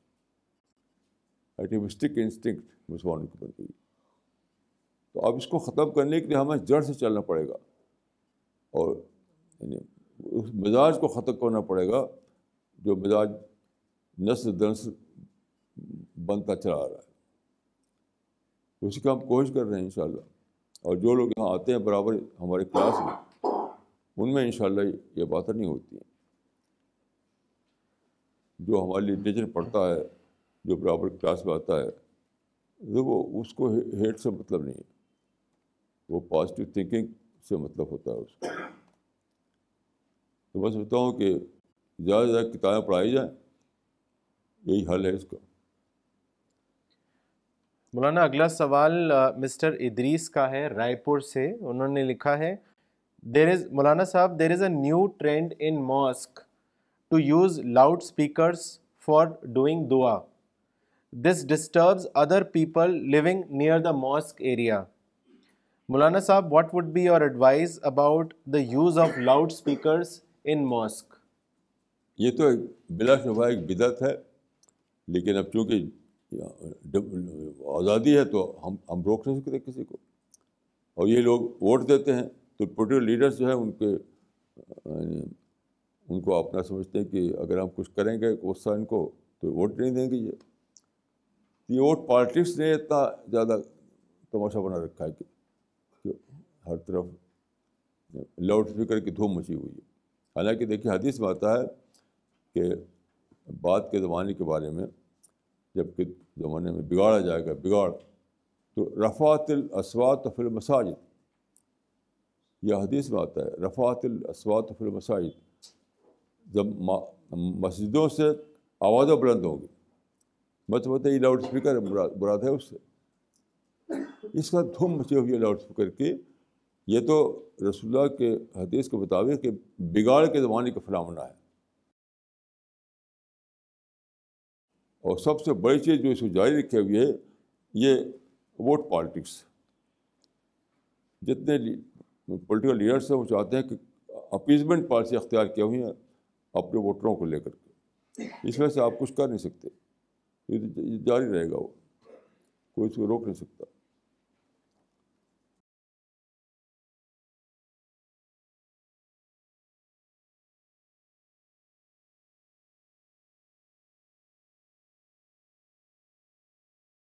ایٹیوسٹک انسٹنکٹ مسلمانوں کی بن گئی. تو اب اس کو ختم کرنے کے لیے ہمیں جڑ سے چلنا پڑے گا, اور یعنی اس مزاج کو ختم کرنا پڑے گا جو مزاج نسل در نسل بنتا چلا آ رہا ہے. اسی کا ہم کوشش کر رہے ہیں انشاءاللہ. اور جو لوگ یہاں آتے ہیں برابر ہمارے کلاس میں, ان میں انشاءاللہ یہ باتیں نہیں ہوتی ہیں. جو ہمارے لٹریچر پڑھتا ہے, جو برابر کلاس میں آتا ہے, وہ اس کو ہیٹ سے مطلب نہیں ہے, وہ پازیٹیو تھنکنگ سے مطلب ہوتا ہے اس کو. تو میں سمجھتا ہوں کہ زیادہ سے زیادہ کتابیں پڑھائی جائیں, یہی حل ہے اس کا. مولانا اگلا سوال مسٹر ادریس کا ہے رائے پور سے. انہوں نے لکھا ہے, Maulana Sahab, there is a new trend in mask to use loud speakers for doing dua. This disturbs other people living near the mask area. Maulana Sahab, what would be your advise about the use of loud speakers in mask? یہ تو بلا شبہ ایک بدعت ہے, لیکن اب چونکہ آزادی ہے تو ہم روک نہیں سکتے کسی کو. اور یہ لوگ ووٹ دیتے ہیں تو پولیٹیکل لیڈرس جو ہیں ان کو اپنا سمجھتے ہیں کہ اگر ہم کچھ کریں گے غصہ ان کو تو ووٹ نہیں دیں گے. یہ ووٹ پالیٹکس نے اتنا زیادہ تماشا بنا رکھا ہے کہ ہر طرف لاؤڈ اسپیکر کی دھوم مچی ہوئی ہے. حالانکہ دیکھیے حدیث میں آتا ہے کہ بعد کے زمانے کے بارے میں, جب کہ زمانے میں بگاڑا جائے گا بگاڑ, تو رفعت الاصوات فی المساجد, یہ حدیث میں آتا ہے, رفعت الاصوات فی المساجد, جب مسجدوں سے آوازیں بلند ہوں گی. مطلب یہ لاؤڈ اسپیکر مراد ہے اس سے. اس کا دھوم مچی ہوئی ہے لاؤڈ اسپیکر کی. یہ تو رسول اللہ کے حدیث کے مطابق کہ بگاڑ کے زمانے کا فنامنا ہے. اور سب سے بڑی چیز جو اس کو جاری رکھے ہوئی ہے یہ ووٹ پالیٹکس. جتنے پولیٹیکل لیڈرس ہیں وہ چاہتے ہیں کہ اپیزمنٹ پالیسی اختیار کیے ہوئی ہیں اپنے ووٹروں کو لے کر کے. اس وجہ سے آپ کچھ کر نہیں سکتے, یہ جاری رہے گا, وہ کوئی اس کو روک نہیں سکتا.